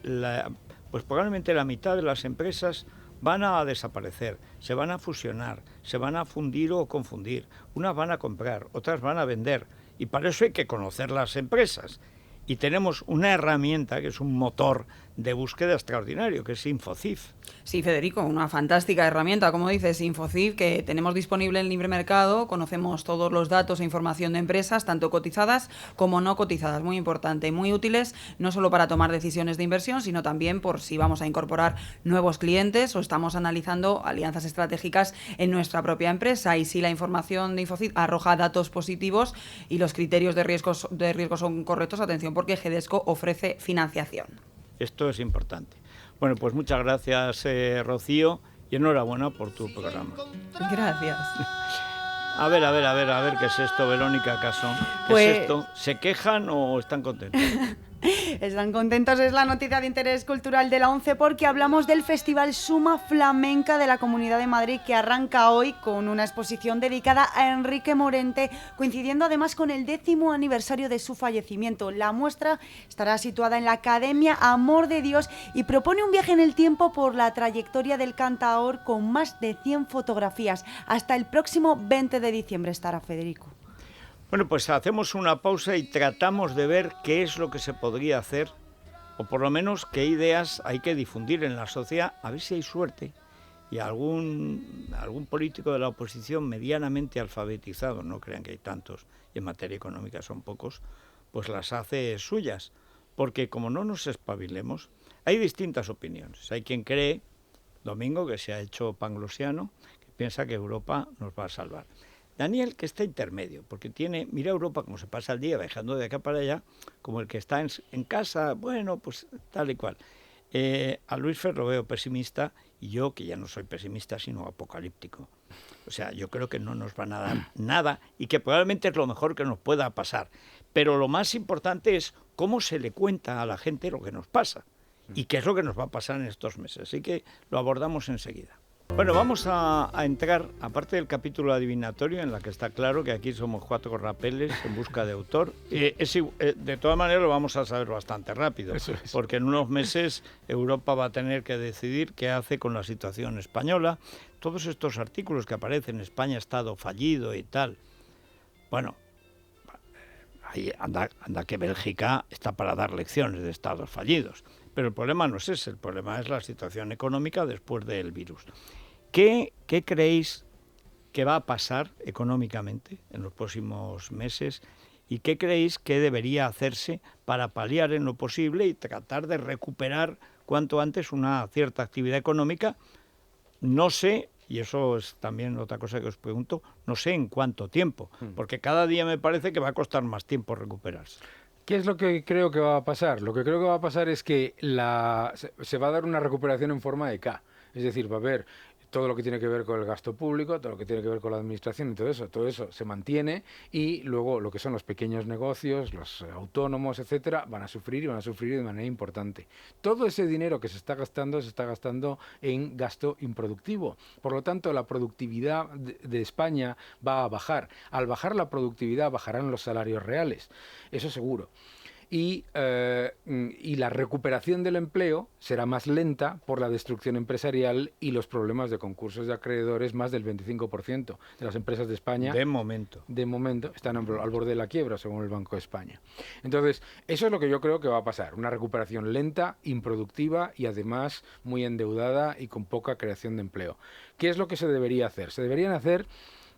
pues probablemente la mitad de las empresas van a desaparecer, se van a fusionar, se van a fundir o confundir. Unas van a comprar, otras van a vender. Y para eso hay que conocer las empresas. Y tenemos una herramienta que es un motor de búsqueda extraordinario, que es Infocif. Sí, Federico, una fantástica herramienta, como dices, Infocif, que tenemos disponible en Libre Mercado. Conocemos todos los datos e información de empresas, tanto cotizadas como no cotizadas. Muy importante, muy útiles, no solo para tomar decisiones de inversión, sino también por si vamos a incorporar nuevos clientes o estamos analizando alianzas estratégicas en nuestra propia empresa. Y si la información de Infocif arroja datos positivos y los criterios de riesgo son correctos, atención, porque GEDESCO ofrece financiación. Esto es importante. Bueno, pues muchas gracias, Rocío, y enhorabuena por tu programa. Gracias. A ver, ¿qué es esto, Verónica Caso? ¿Qué es esto? ¿Se quejan o están contentos? Están contentos, es la noticia de interés cultural de la ONCE porque hablamos del Festival Suma Flamenca de la Comunidad de Madrid que arranca hoy con una exposición dedicada a Enrique Morente, coincidiendo además con el 10º aniversario de su fallecimiento. La muestra estará situada en la Academia Amor de Dios y propone un viaje en el tiempo por la trayectoria del cantaor con más de 100 fotografías. Hasta el próximo 20 de diciembre estará, Federico. Bueno, pues hacemos una pausa y tratamos de ver qué es lo que se podría hacer, o por lo menos qué ideas hay que difundir en la sociedad, a ver si hay suerte y algún político de la oposición medianamente alfabetizado, no crean que hay tantos, y en materia económica son pocos, pues las hace suyas, porque como no nos espabilemos, hay distintas opiniones. Hay quien cree, Domingo, que se ha hecho panglosiano, que piensa que Europa nos va a salvar. Daniel, que está intermedio, porque mira Europa como se pasa el día viajando de acá para allá, como el que está en casa, bueno, pues tal y cual. A Luis Fer lo veo pesimista y yo, que ya no soy pesimista, sino apocalíptico. O sea, yo creo que no nos van a dar nada y que probablemente es lo mejor que nos pueda pasar. Pero lo más importante es cómo se le cuenta a la gente lo que nos pasa y qué es lo que nos va a pasar en estos meses. Así que lo abordamos enseguida. Bueno, vamos a entrar, aparte del capítulo adivinatorio, en la que está claro que aquí somos 4 rapeles en busca de autor. De todas maneras lo vamos a saber bastante rápido, porque en unos meses Europa va a tener que decidir qué hace con la situación española. Todos estos artículos que aparecen, España Estado fallido y tal. Bueno, ahí anda que Bélgica está para dar lecciones de estados fallidos. Pero el problema no es ese, el problema es la situación económica después del virus. ¿Qué creéis que va a pasar económicamente en los próximos meses? ¿Y qué creéis que debería hacerse para paliar en lo posible y tratar de recuperar cuanto antes una cierta actividad económica? No sé, y eso es también otra cosa que os pregunto, no sé en cuánto tiempo, porque cada día me parece que va a costar más tiempo recuperarse. ¿Qué es lo que creo que va a pasar? Lo que creo que va a pasar es que se va a dar una recuperación en forma de K. Es decir, va a haber todo lo que tiene que ver con el gasto público, todo lo que tiene que ver con la administración y todo eso se mantiene, y luego lo que son los pequeños negocios, los autónomos, etcétera, van a sufrir de manera importante. Todo ese dinero que se está gastando en gasto improductivo. Por lo tanto, la productividad de España va a bajar. Al bajar la productividad, bajarán los salarios reales. Eso seguro. Y la recuperación del empleo será más lenta por la destrucción empresarial y los problemas de concursos de acreedores. Más del 25% de las empresas de España de momento están al borde de la quiebra, según el Banco de España. Entonces, eso es lo que yo creo que va a pasar, una recuperación lenta, improductiva y además muy endeudada y con poca creación de empleo. ¿Qué es lo que se debería hacer? Se deberían hacer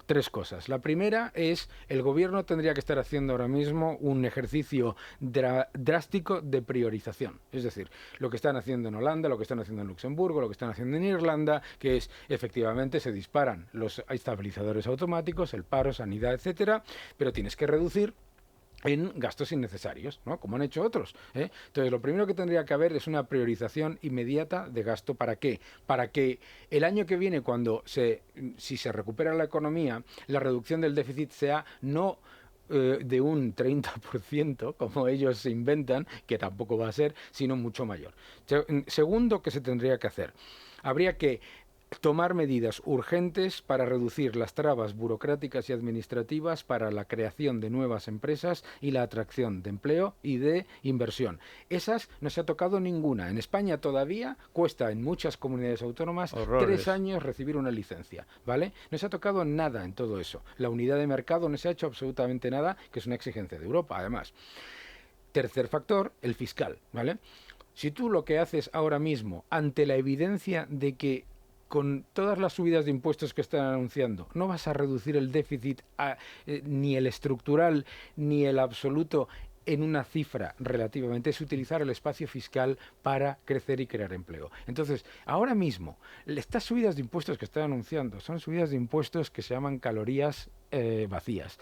3 cosas. La primera es, el gobierno tendría que estar haciendo ahora mismo un ejercicio drástico de priorización. Es decir, lo que están haciendo en Holanda, lo que están haciendo en Luxemburgo, lo que están haciendo en Irlanda, que es, efectivamente, se disparan los estabilizadores automáticos, el paro, sanidad, etcétera, pero tienes que reducir en gastos innecesarios, ¿no? Como han hecho otros, ¿eh? Entonces, lo primero que tendría que haber es una priorización inmediata de gasto. ¿Para qué? Para que el año que viene, si se recupera la economía, la reducción del déficit sea no de un 30%, como ellos se inventan, que tampoco va a ser, sino mucho mayor. Segundo, que se tendría que hacer. Habría que tomar medidas urgentes para reducir las trabas burocráticas y administrativas para la creación de nuevas empresas y la atracción de empleo y de inversión. Esas no se ha tocado ninguna. En España todavía cuesta en muchas comunidades autónomas 3 años recibir una licencia, ¿vale? No se ha tocado nada en todo eso. La unidad de mercado no se ha hecho absolutamente nada, que es una exigencia de Europa, además. Tercer factor, el fiscal, ¿vale? Si tú lo que haces ahora mismo, ante la evidencia de que con todas las subidas de impuestos que están anunciando, no vas a reducir el déficit ni el estructural ni el absoluto en una cifra relativamente, es utilizar el espacio fiscal para crecer y crear empleo. Entonces, ahora mismo, estas subidas de impuestos que están anunciando son subidas de impuestos que se llaman calorías vacías.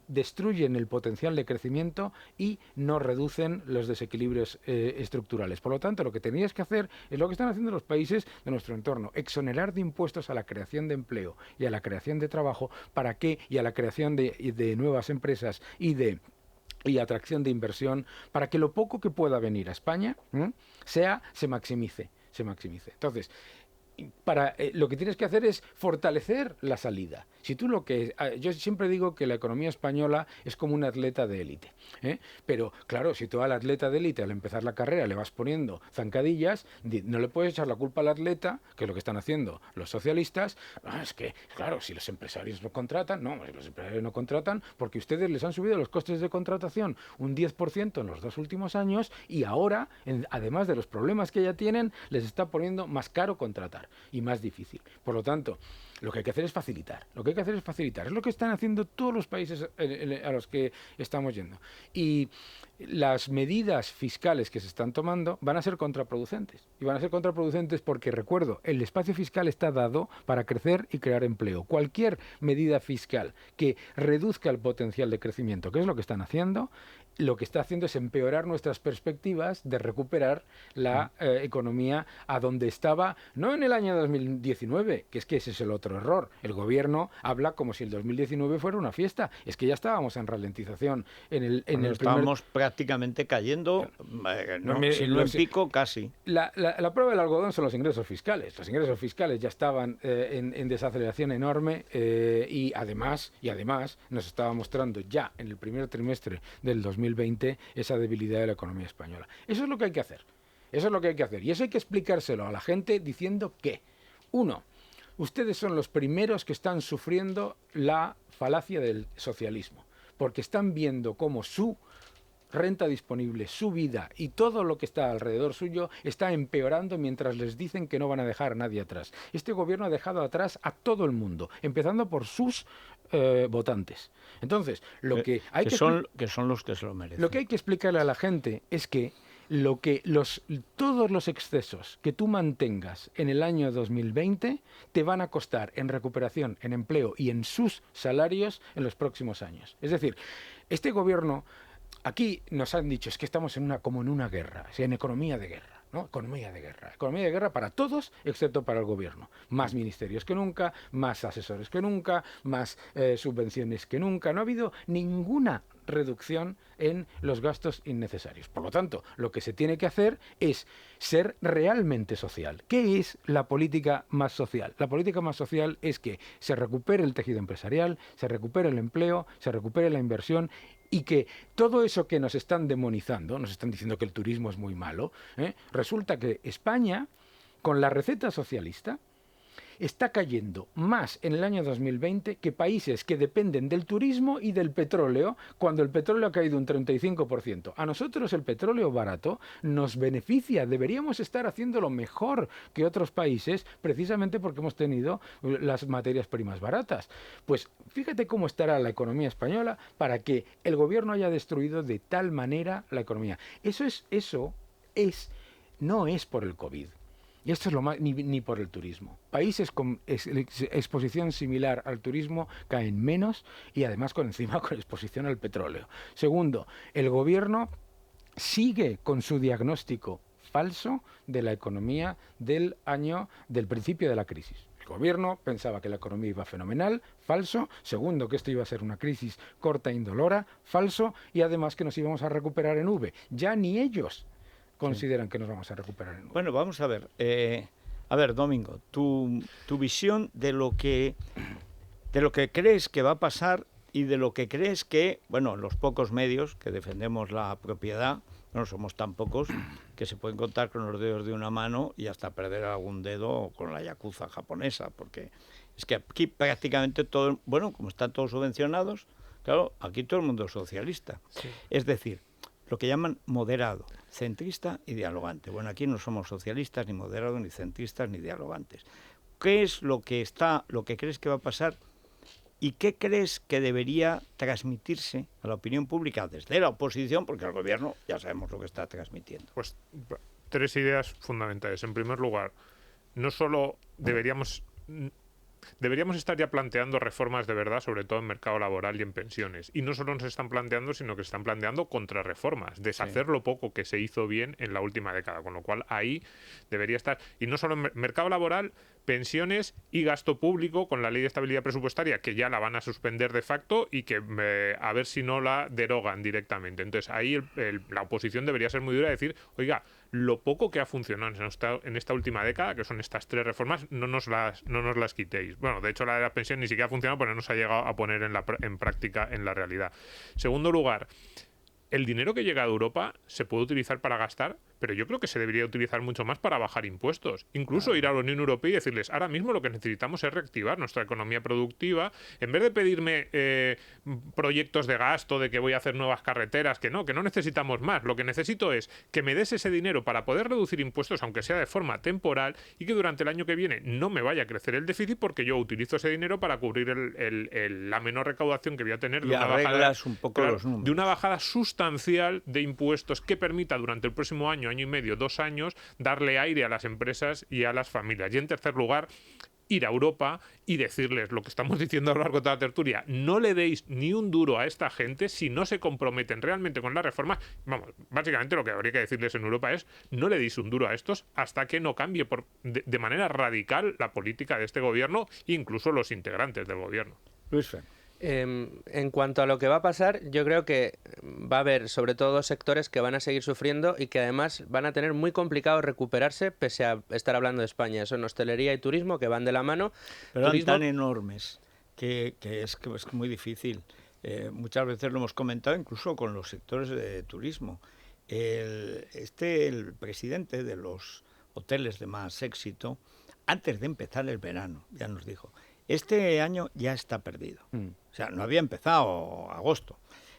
Destruyen el potencial de crecimiento y no reducen los desequilibrios estructurales. Por lo tanto, lo que tenías que hacer es lo que están haciendo los países de nuestro entorno, exonerar de impuestos a la creación de empleo y a la creación de trabajo, y a la creación de nuevas empresas y atracción de inversión, para que lo poco que pueda venir a España se maximice. Entonces, lo que tienes que hacer es fortalecer la salida. Si tú yo siempre digo que la economía española es como un atleta de élite, ¿eh? Pero claro, si tú al atleta de élite al empezar la carrera le vas poniendo zancadillas, no le puedes echar la culpa al atleta, que es lo que están haciendo los socialistas. Es que, claro, si los empresarios no contratan, los empresarios no contratan porque ustedes les han subido los costes de contratación un 10% en los 2 últimos años, y ahora, además de los problemas que ya tienen, les está poniendo más caro contratar y más difícil. Por lo tanto, lo que hay que hacer es facilitar. Es lo que están haciendo todos los países a los que estamos yendo. Y las medidas fiscales que se están tomando van a ser contraproducentes. Y van a ser contraproducentes porque, recuerdo, el espacio fiscal está dado para crecer y crear empleo. Cualquier medida fiscal que reduzca el potencial de crecimiento, que es lo que están haciendo, lo que está haciendo es empeorar nuestras perspectivas de recuperar la economía a donde estaba, no en el año 2019, que ese es el otro error. El gobierno habla como si el 2019 fuera una fiesta. Es que ya estábamos en ralentización. Estábamos prácticamente cayendo, si no en pico, casi. La prueba del algodón son los ingresos fiscales. Los ingresos fiscales ya estaban en desaceleración enorme, y además nos estaba mostrando ya en el primer trimestre del 2020 esa debilidad de la economía española. Eso es lo que hay que hacer. Y eso hay que explicárselo a la gente diciendo que, 1, ustedes son los primeros que están sufriendo la falacia del socialismo, porque están viendo cómo su renta disponible, su vida y todo lo que está alrededor suyo está empeorando mientras les dicen que no van a dejar a nadie atrás. Este gobierno ha dejado atrás a todo el mundo, empezando por sus votantes. Entonces, que son los que se lo merecen. Lo que hay que explicarle a la gente es que todos los excesos que tú mantengas en el año 2020 te van a costar en recuperación, en empleo y en sus salarios en los próximos años. Es decir, este gobierno, aquí nos han dicho, es que estamos como en una guerra, en economía de guerra. ¿No? Economía de guerra para todos excepto para el gobierno. Más ministerios que nunca, más asesores que nunca, más subvenciones que nunca. No ha habido ninguna reducción en los gastos innecesarios. Por lo tanto, lo que se tiene que hacer es ser realmente social. ¿Qué es la política más social? La política más social es que se recupere el tejido empresarial, se recupere el empleo, se recupere la inversión y que todo eso que nos están demonizando, nos están diciendo que el turismo es muy malo, resulta que España, con la receta socialista, está cayendo más en el año 2020 que países que dependen del turismo y del petróleo, cuando el petróleo ha caído un 35%. A nosotros el petróleo barato nos beneficia, deberíamos estar haciéndolo mejor que otros países, precisamente porque hemos tenido las materias primas baratas. Pues fíjate cómo estará la economía española para que el gobierno haya destruido de tal manera la economía. No es por el COVID. Y esto es lo más, ni por el turismo. Países con exposición similar al turismo caen menos y además con exposición al petróleo. Segundo, el gobierno sigue con su diagnóstico falso de la economía del principio de la crisis. El gobierno pensaba que la economía iba fenomenal, falso. Segundo, que esto iba a ser una crisis corta e indolora, falso. Y además que nos íbamos a recuperar en V. Ya ni ellos consideran que nos vamos a recuperar en V. Bueno, vamos a ver. Domingo, tu visión de lo que crees que va a pasar y de lo que crees que, los pocos medios que defendemos la propiedad, no somos tan pocos, que se pueden contar con los dedos de una mano y hasta perder algún dedo con la yakuza japonesa, porque es que aquí prácticamente todo, como están todos subvencionados, claro, aquí todo el mundo es socialista. Sí. Es decir, lo que llaman moderado, centrista y dialogante. Bueno, aquí no somos socialistas, ni moderados, ni centristas, ni dialogantes. ¿Qué es lo que crees que va a pasar y qué crees que debería transmitirse a la opinión pública desde la oposición? Porque el gobierno ya sabemos lo que está transmitiendo. Pues 3 ideas fundamentales. En primer lugar, no solo deberíamos estar ya planteando reformas de verdad, sobre todo en mercado laboral y en pensiones. Y no solo nos están planteando, sino que se están planteando contrarreformas, deshacer lo poco que se hizo bien en la última década, con lo cual ahí debería estar. Y no solo en mercado laboral, pensiones y gasto público, con la ley de estabilidad presupuestaria, que ya la van a suspender de facto y que a ver si no la derogan directamente. Entonces ahí la oposición debería ser muy dura y decir, oiga, lo poco que ha funcionado en esta última década, que son estas 3 reformas, no nos las quitéis. Bueno, de hecho la de la pensión ni siquiera ha funcionado porque no se ha llegado a poner en práctica en la realidad. Segundo lugar, el dinero que llega de Europa se puede utilizar para gastar, pero yo creo que se debería utilizar mucho más para bajar impuestos. Incluso ir a la Unión Europea y decirles, ahora mismo lo que necesitamos es reactivar nuestra economía productiva. En vez de pedirme proyectos de gasto, de que voy a hacer nuevas carreteras, que no necesitamos más. Lo que necesito es que me des ese dinero para poder reducir impuestos, aunque sea de forma temporal, y que durante el año que viene no me vaya a crecer el déficit porque yo utilizo ese dinero para cubrir la menor recaudación que voy a tener de una bajada sustancial de impuestos que permita durante el próximo año y medio, 2 años, darle aire a las empresas y a las familias. Y en tercer lugar, ir a Europa y decirles lo que estamos diciendo a lo largo de toda la tertulia: no le deis ni un duro a esta gente si no se comprometen realmente con la reforma. Vamos, básicamente lo que habría que decirles en Europa es: no le deis un duro a estos hasta que no cambie de manera radical la política de este gobierno, incluso los integrantes del gobierno. Luis Fer. En cuanto a lo que va a pasar, yo creo que va a haber sobre todo 2 sectores que van a seguir sufriendo y que además van a tener muy complicado recuperarse pese a estar hablando de España. Son hostelería y turismo, que van de la mano. Pero turismo, tan enormes que es muy difícil. Muchas veces lo hemos comentado incluso con los sectores de turismo. El presidente de los hoteles de más éxito, antes de empezar el verano, ya nos dijo: este año ya está perdido. O sea, no había empezado agosto.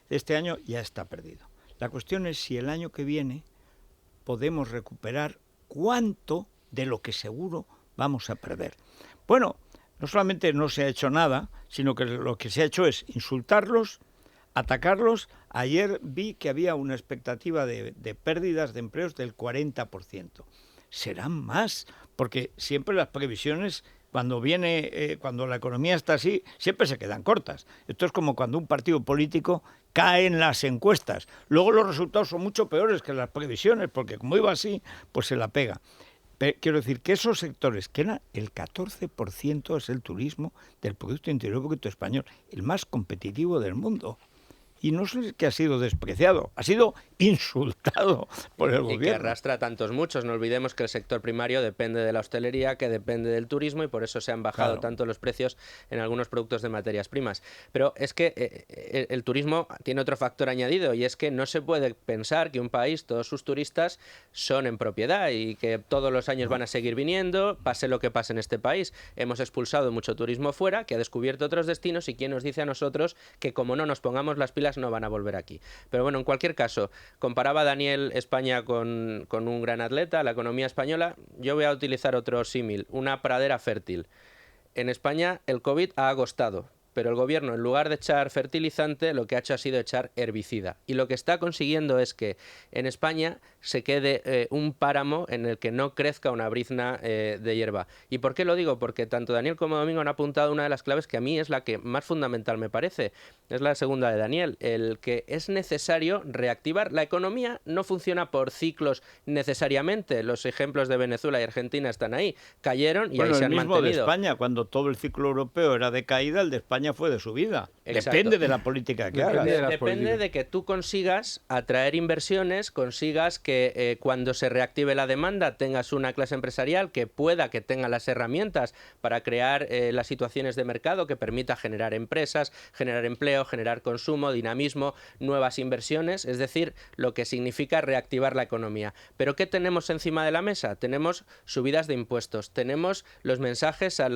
Este año ya está perdido. La cuestión es si el año que viene podemos recuperar cuánto de lo que seguro vamos a perder. Bueno, no solamente no se ha hecho nada, sino que lo que se ha hecho es insultarlos, atacarlos. Ayer vi que había una expectativa de pérdidas de empleos del 40%. Serán más, porque siempre las previsiones, cuando la economía está así, siempre se quedan cortas. Esto es como cuando un partido político cae en las encuestas. Luego los resultados son mucho peores que las previsiones, porque como iba así, pues se la pega. Pero quiero decir que esos sectores, que era el 14% es el turismo del Producto Interior Bruto español, el más competitivo del mundo. Y no sé que ha sido despreciado, ha sido insultado por el gobierno. Y que arrastra tantos muchos. No olvidemos que el sector primario depende de la hostelería, que depende del turismo, y por eso se han bajado tanto los precios en algunos productos de materias primas. Pero es que el turismo tiene otro factor añadido, y es que no se puede pensar que un país, todos sus turistas son en propiedad y que todos los años van a seguir viniendo, pase lo que pase en este país. Hemos expulsado mucho turismo fuera, que ha descubierto otros destinos, y quién nos dice a nosotros que como no nos pongamos las pilas no van a volver aquí. Pero bueno, en cualquier caso, comparaba Daniel España con un gran atleta, la economía española. Yo voy a utilizar otro símil, una pradera fértil. En España el COVID ha agostado, pero el gobierno, en lugar de echar fertilizante, lo que ha hecho ha sido echar herbicida. Y lo que está consiguiendo es que en España se quede un páramo en el que no crezca una brizna de hierba. ¿Y por qué lo digo? Porque tanto Daniel como Domingo han apuntado una de las claves que a mí es la que más fundamental me parece. Es la segunda de Daniel, el que es necesario reactivar. La economía no funciona por ciclos necesariamente. Los ejemplos de Venezuela y Argentina están ahí. Cayeron y ahí se han mantenido. El mismo de España, cuando todo el ciclo europeo era de caída, el de España fue de subida. Exacto. Depende de la política que hagas. Depende de que tú consigas atraer inversiones, consigas que cuando se reactive la demanda tengas una clase empresarial que tenga las herramientas para crear las situaciones de mercado que permita generar empresas, generar empleo, generar consumo, dinamismo, nuevas inversiones, es decir, lo que significa reactivar la economía. ¿Pero qué tenemos encima de la mesa? Tenemos subidas de impuestos, tenemos los mensajes a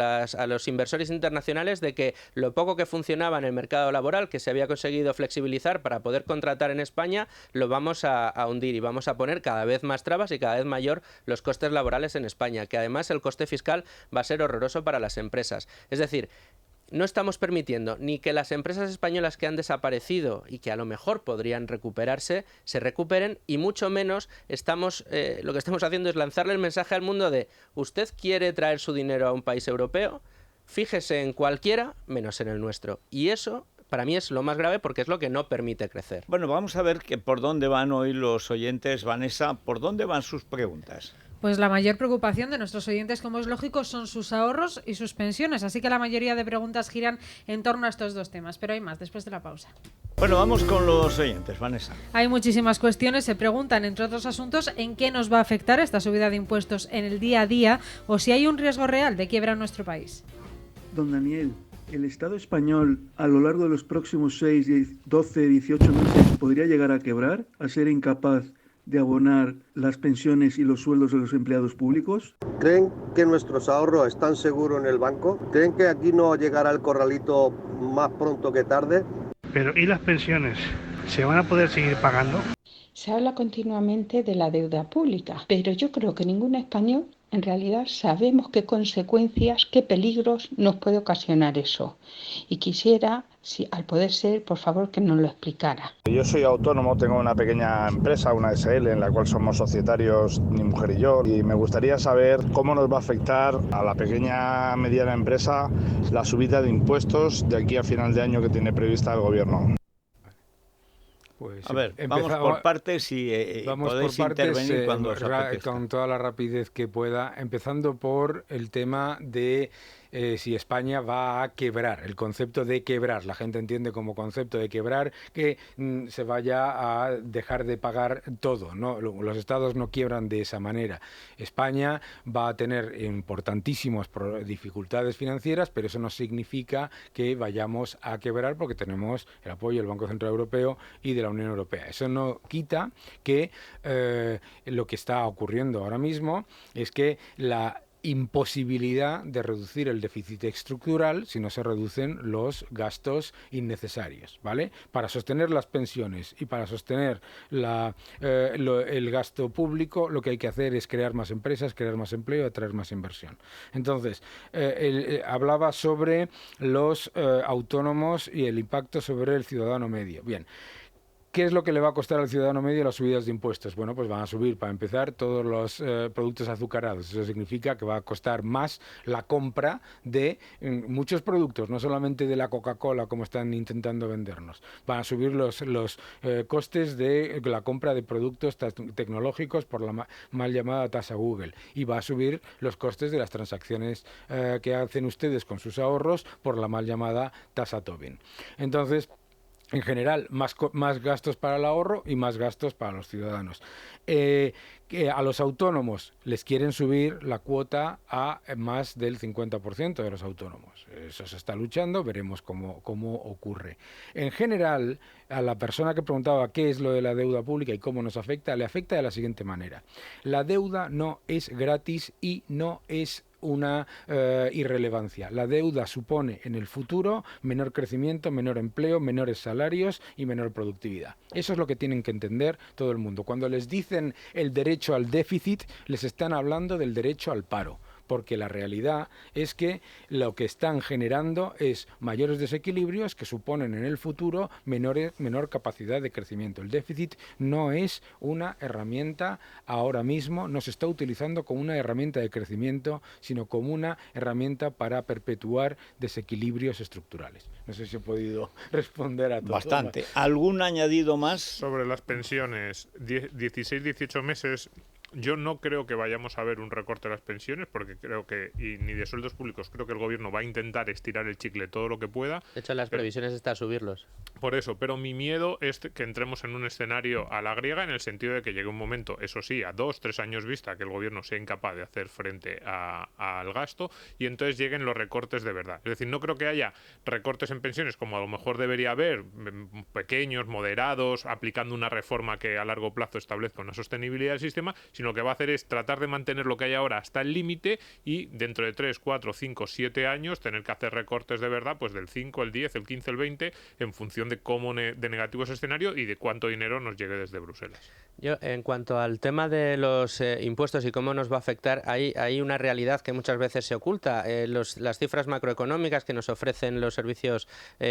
los inversores internacionales de que lo poco que funcionaba en el mercado laboral, que se había conseguido flexibilizar para poder contratar en España, lo vamos a hundir y vamos a poner cada vez más trabas y cada vez mayor los costes laborales en España, que además el coste fiscal va a ser horroroso para las empresas. Es decir, no estamos permitiendo ni que las empresas españolas que han desaparecido y que a lo mejor podrían recuperarse, se recuperen, y mucho menos lo que estamos haciendo es lanzarle el mensaje al mundo de: ¿usted quiere traer su dinero a un país europeo? Fíjese en cualquiera menos en el nuestro. Y eso, para mí, es lo más grave, porque es lo que no permite crecer. Bueno, vamos a ver por dónde van hoy los oyentes. Vanessa, ¿por dónde van sus preguntas? Pues la mayor preocupación de nuestros oyentes, como es lógico, son sus ahorros y sus pensiones. Así que la mayoría de preguntas giran en torno a estos dos temas. Pero hay más después de la pausa. Bueno, vamos con los oyentes, Vanessa. Hay muchísimas cuestiones. Se preguntan, entre otros asuntos, en qué nos va a afectar esta subida de impuestos en el día a día, o si hay un riesgo real de quiebra en nuestro país. Don Daniel, ¿el Estado español a lo largo de los próximos 6, 12, 18 meses podría llegar a quebrar, a ser incapaz de abonar las pensiones y los sueldos de los empleados públicos? ¿Creen que nuestros ahorros están seguros en el banco? ¿Creen que aquí no llegará el corralito más pronto que tarde? Pero ¿y las pensiones? ¿Se van a poder seguir pagando? Se habla continuamente de la deuda pública, pero yo creo que ningún español en realidad sabemos qué consecuencias, qué peligros nos puede ocasionar eso. Y quisiera, si al poder ser, por favor, que nos lo explicara. Yo soy autónomo, tengo una pequeña empresa, una SL, en la cual somos societarios, mi mujer y yo, y me gustaría saber cómo nos va a afectar a la pequeña mediana empresa la subida de impuestos de aquí a final de año que tiene prevista el Gobierno. Pues a ver, vamos por partes y podéis intervenir cuando os apetezca. Con toda la rapidez que pueda, empezando por el tema de si España va a quebrar, el concepto de quebrar. La gente entiende como concepto de quebrar que se vaya a dejar de pagar todo, ¿no? Los estados no quiebran de esa manera. España va a tener importantísimas dificultades financieras, pero eso no significa que vayamos a quebrar, porque tenemos el apoyo del Banco Central Europeo y de la Unión Europea. Eso no quita que lo que está ocurriendo ahora mismo es que la imposibilidad de reducir el déficit estructural si no se reducen los gastos innecesarios, ¿vale? Para sostener las pensiones y para sostener el gasto público, lo que hay que hacer es crear más empresas, crear más empleo y atraer más inversión. Entonces, hablaba sobre los autónomos y el impacto sobre el ciudadano medio. Bien. ¿Qué es lo que le va a costar al ciudadano medio las subidas de impuestos? Bueno, pues van a subir, para empezar, todos los productos azucarados. Eso significa que va a costar más la compra de muchos productos, no solamente de la Coca-Cola, como están intentando vendernos. Van a subir los costes de la compra de productos tecnológicos por la mal llamada tasa Google. Y va a subir los costes de las transacciones que hacen ustedes con sus ahorros por la mal llamada tasa Tobin. Entonces, en general, más gastos para el ahorro y más gastos para los ciudadanos. Que a los autónomos les quieren subir la cuota a más del 50% de los autónomos. Eso se está luchando, veremos cómo ocurre. En general, a la persona que preguntaba qué es lo de la deuda pública y cómo nos afecta, le afecta de la siguiente manera. La deuda no es gratis y no es una irrelevancia. La deuda supone en el futuro menor crecimiento, menor empleo, menores salarios y menor productividad. Eso es lo que tienen que entender todo el mundo. Cuando les dicen el derecho al déficit, les están hablando del derecho al paro. Porque la realidad es que lo que están generando es mayores desequilibrios que suponen en el futuro menor capacidad de crecimiento. El déficit no es una herramienta ahora mismo, no se está utilizando como una herramienta de crecimiento, sino como una herramienta para perpetuar desequilibrios estructurales. No sé si he podido responder a todo. Bastante. ¿Algún añadido más? Sobre las pensiones, 16, 18 meses... Yo no creo que vayamos a ver un recorte de las pensiones, porque creo que, y ni de sueldos públicos, creo que el gobierno va a intentar estirar el chicle todo lo que pueda. De hecho, las previsiones están a subirlos. Por eso, pero mi miedo es que entremos en un escenario a la griega, en el sentido de que llegue un momento, eso sí, a 2-3 años vista, que el gobierno sea incapaz de hacer frente al gasto, y entonces lleguen los recortes de verdad. Es decir, no creo que haya recortes en pensiones como a lo mejor debería haber, pequeños, moderados, aplicando una reforma que a largo plazo establezca una sostenibilidad del sistema, sino que va a hacer es tratar de mantener lo que hay ahora hasta el límite y dentro de 3, 4, 5, 7 años tener que hacer recortes de verdad, pues del 5, el 10, el 15, el 20, en función de cómo de negativo es el escenario y de cuánto dinero nos llegue desde Bruselas. Yo, en cuanto al tema de los impuestos y cómo nos va a afectar, hay una realidad que muchas veces se oculta. Las cifras macroeconómicas que nos ofrecen los servicios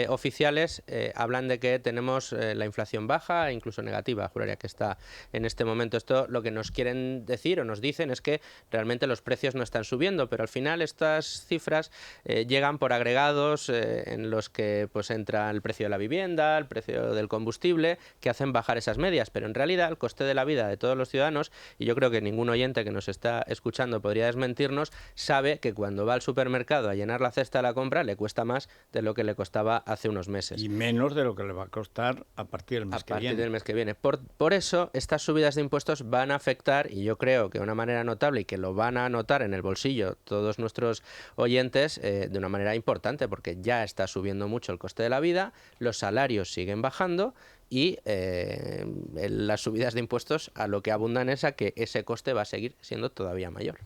oficiales hablan de que tenemos la inflación baja e incluso negativa. Juraría que está en este momento. Esto lo que nos quieren decir o nos dicen es que realmente los precios no están subiendo, pero al final estas cifras llegan por agregados en los que pues entra el precio de la vivienda, el precio del combustible, que hacen bajar esas medias, pero en realidad el coste de la vida de todos los ciudadanos, y yo creo que ningún oyente que nos está escuchando podría desmentirnos, sabe que cuando va al supermercado a llenar la cesta de la compra le cuesta más de lo que le costaba hace unos meses. Y menos de lo que le va a costar a partir del mes que viene. Por eso estas subidas de impuestos van a afectar, y yo creo que de una manera notable y que lo van a notar en el bolsillo todos nuestros oyentes de una manera importante, porque ya está subiendo mucho el coste de la vida, los salarios siguen bajando y las subidas de impuestos a lo que abundan es a que ese coste va a seguir siendo todavía mayor.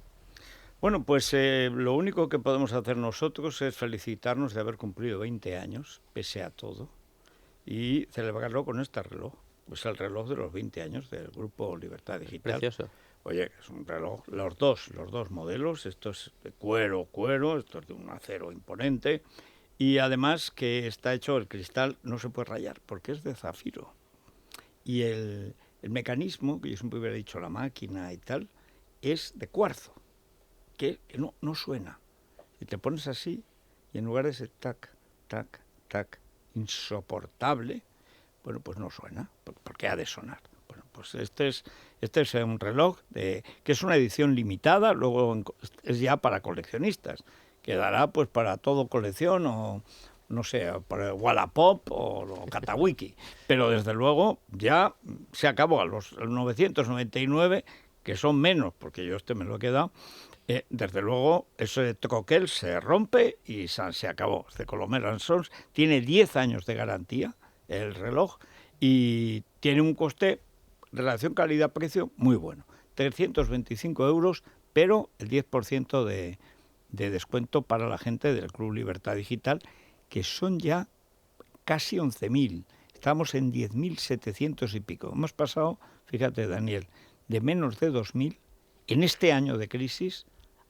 Bueno, pues lo único que podemos hacer nosotros es felicitarnos de haber cumplido 20 años, pese a todo, y celebrarlo con este reloj. Pues el reloj de los 20 años del Grupo Libertad Digital. Precioso. Oye, es un reloj, los dos modelos, esto es de cuero, esto es de un acero imponente, y además que está hecho, el cristal no se puede rayar, porque es de zafiro. Y el mecanismo, que yo siempre hubiera dicho la máquina y tal, es de cuarzo, que no suena. Y te pones así, y en lugar de ese tac, tac, tac, insoportable, bueno, pues no suena, porque ha de sonar. Bueno, pues este es un reloj que es una edición limitada, luego es ya para coleccionistas, quedará pues para todo colección o no sé, para Wallapop o Katawiki, pero desde luego ya se acabó a los 999, que son menos, porque yo me lo he quedado. Desde luego, ese troquel se rompe y se acabó. De Colomer & Sons tiene 10 años de garantía el reloj y tiene un coste relación calidad-precio muy bueno. 325 € pero el 10% de descuento para la gente del Club Libertad Digital, que son ya casi 11.000. Estamos en 10.700 y pico. Hemos pasado, fíjate, Daniel, de menos de 2.000 en este año de crisis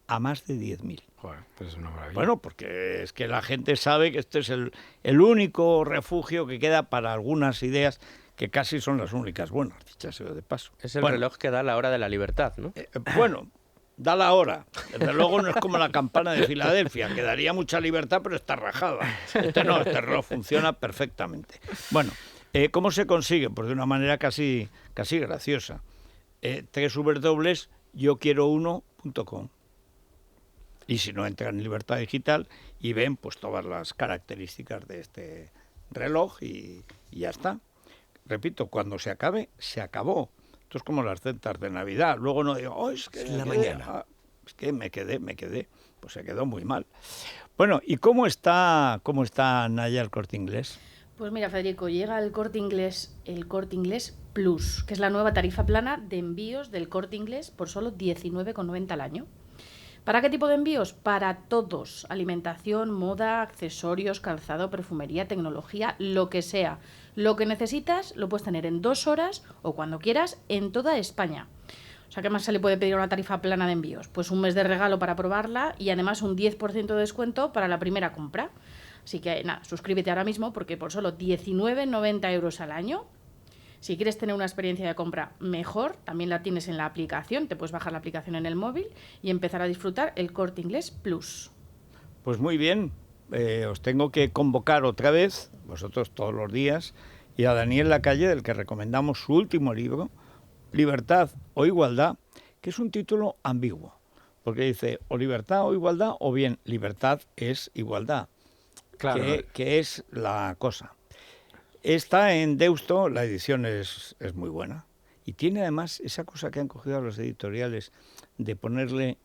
a más de 10.000. Joder, pues es una maravilla. Bueno, porque es que la gente sabe que este es el único refugio que queda para algunas ideas que casi son las únicas buenas, dicho sea de paso. Es el reloj que da la hora de la libertad, ¿no? Bueno, da la hora. Desde luego no es como la campana de Filadelfia, que daría mucha libertad, pero está rajada. Este reloj funciona perfectamente. Bueno, ¿cómo se consigue? Pues de una manera casi graciosa. www.yoquierouno.com. Y si no, entran en Libertad Digital y ven pues todas las características de este reloj y ya está. Repito, cuando se acabe, se acabó. Esto es como las centas de Navidad. Luego no digo, es que me quedé. Pues se quedó muy mal. Bueno, ¿y cómo está Naya el Corte Inglés? Pues mira, Federico, llega el Corte Inglés Plus, que es la nueva tarifa plana de envíos del Corte Inglés por solo 19,90 al año. ¿Para qué tipo de envíos? Para todos. Alimentación, moda, accesorios, calzado, perfumería, tecnología, lo que sea. Lo que necesitas lo puedes tener en 2 horas o cuando quieras en toda España. O sea, ¿qué más se le puede pedir a una tarifa plana de envíos? Pues un mes de regalo para probarla y además un 10% de descuento para la primera compra. Así que nada, suscríbete ahora mismo porque por solo 19,90 euros al año, si quieres tener una experiencia de compra mejor, también la tienes en la aplicación, te puedes bajar la aplicación en el móvil y empezar a disfrutar el Corte Inglés Plus. Pues muy bien, os tengo que convocar otra vez, vosotros todos los días, y a Daniel Lacalle, del que recomendamos su último libro, Libertad o Igualdad, que es un título ambiguo, porque dice o libertad o igualdad, o bien libertad es igualdad, claro, que es la cosa. Está en Deusto, la edición es muy buena y tiene además esa cosa que han cogido a los editoriales de ponerle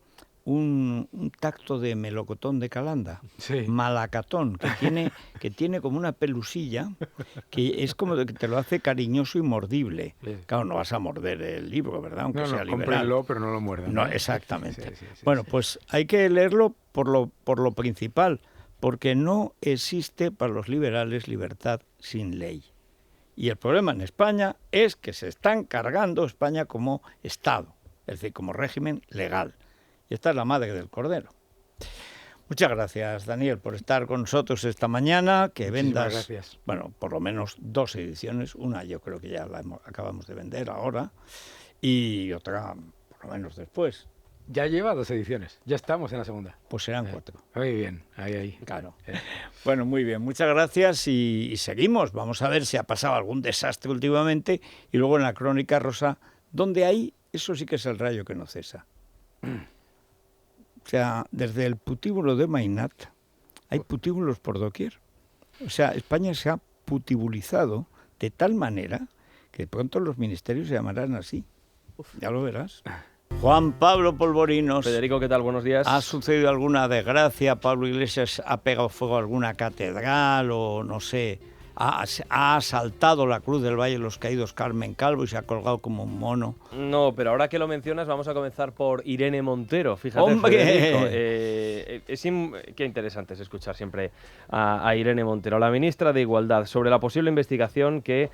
un tacto de melocotón de Calanda, sí. Malacatón, que tiene como una pelusilla que es como de que te lo hace cariñoso y mordible. Sí. Claro, no vas a morder el libro, ¿verdad? Aunque sea liberal. Cómprenlo, pero no lo muerdan. No, exactamente. Sí, bueno, pues hay que leerlo por lo principal, porque no existe para los liberales libertad sin ley. Y el problema en España es que se están cargando España como Estado, es decir, como régimen legal. Y esta es la madre del cordero. Muchas gracias, Daniel, por estar con nosotros esta mañana. Que vendas, gracias. Bueno, por lo menos 2 ediciones. Una yo creo que ya la acabamos de vender ahora y otra por lo menos después. Ya lleva 2 ediciones, ya estamos en la segunda. Pues serán 4. Muy bien, ahí. Claro. Bueno, muy bien, muchas gracias y seguimos. Vamos a ver si ha pasado algún desastre últimamente y luego en la crónica rosa, donde hay, eso sí que es el rayo que no cesa. O sea, desde el putíbulo de Mainat hay putíbulos por doquier. O sea, España se ha putibulizado de tal manera que de pronto los ministerios se llamarán así. Ya lo verás. Juan Pablo Polvorinos. Federico, ¿qué tal? Buenos días. ¿Ha sucedido alguna desgracia? ¿Pablo Iglesias ha pegado fuego a alguna catedral o no sé? ¿Ha asaltado la Cruz del Valle de los Caídos Carmen Calvo y se ha colgado como un mono? No, pero ahora que lo mencionas vamos a comenzar por Irene Montero. Fíjate, ¡hombre! Qué interesante es escuchar siempre a Irene Montero, la ministra de Igualdad, sobre la posible investigación que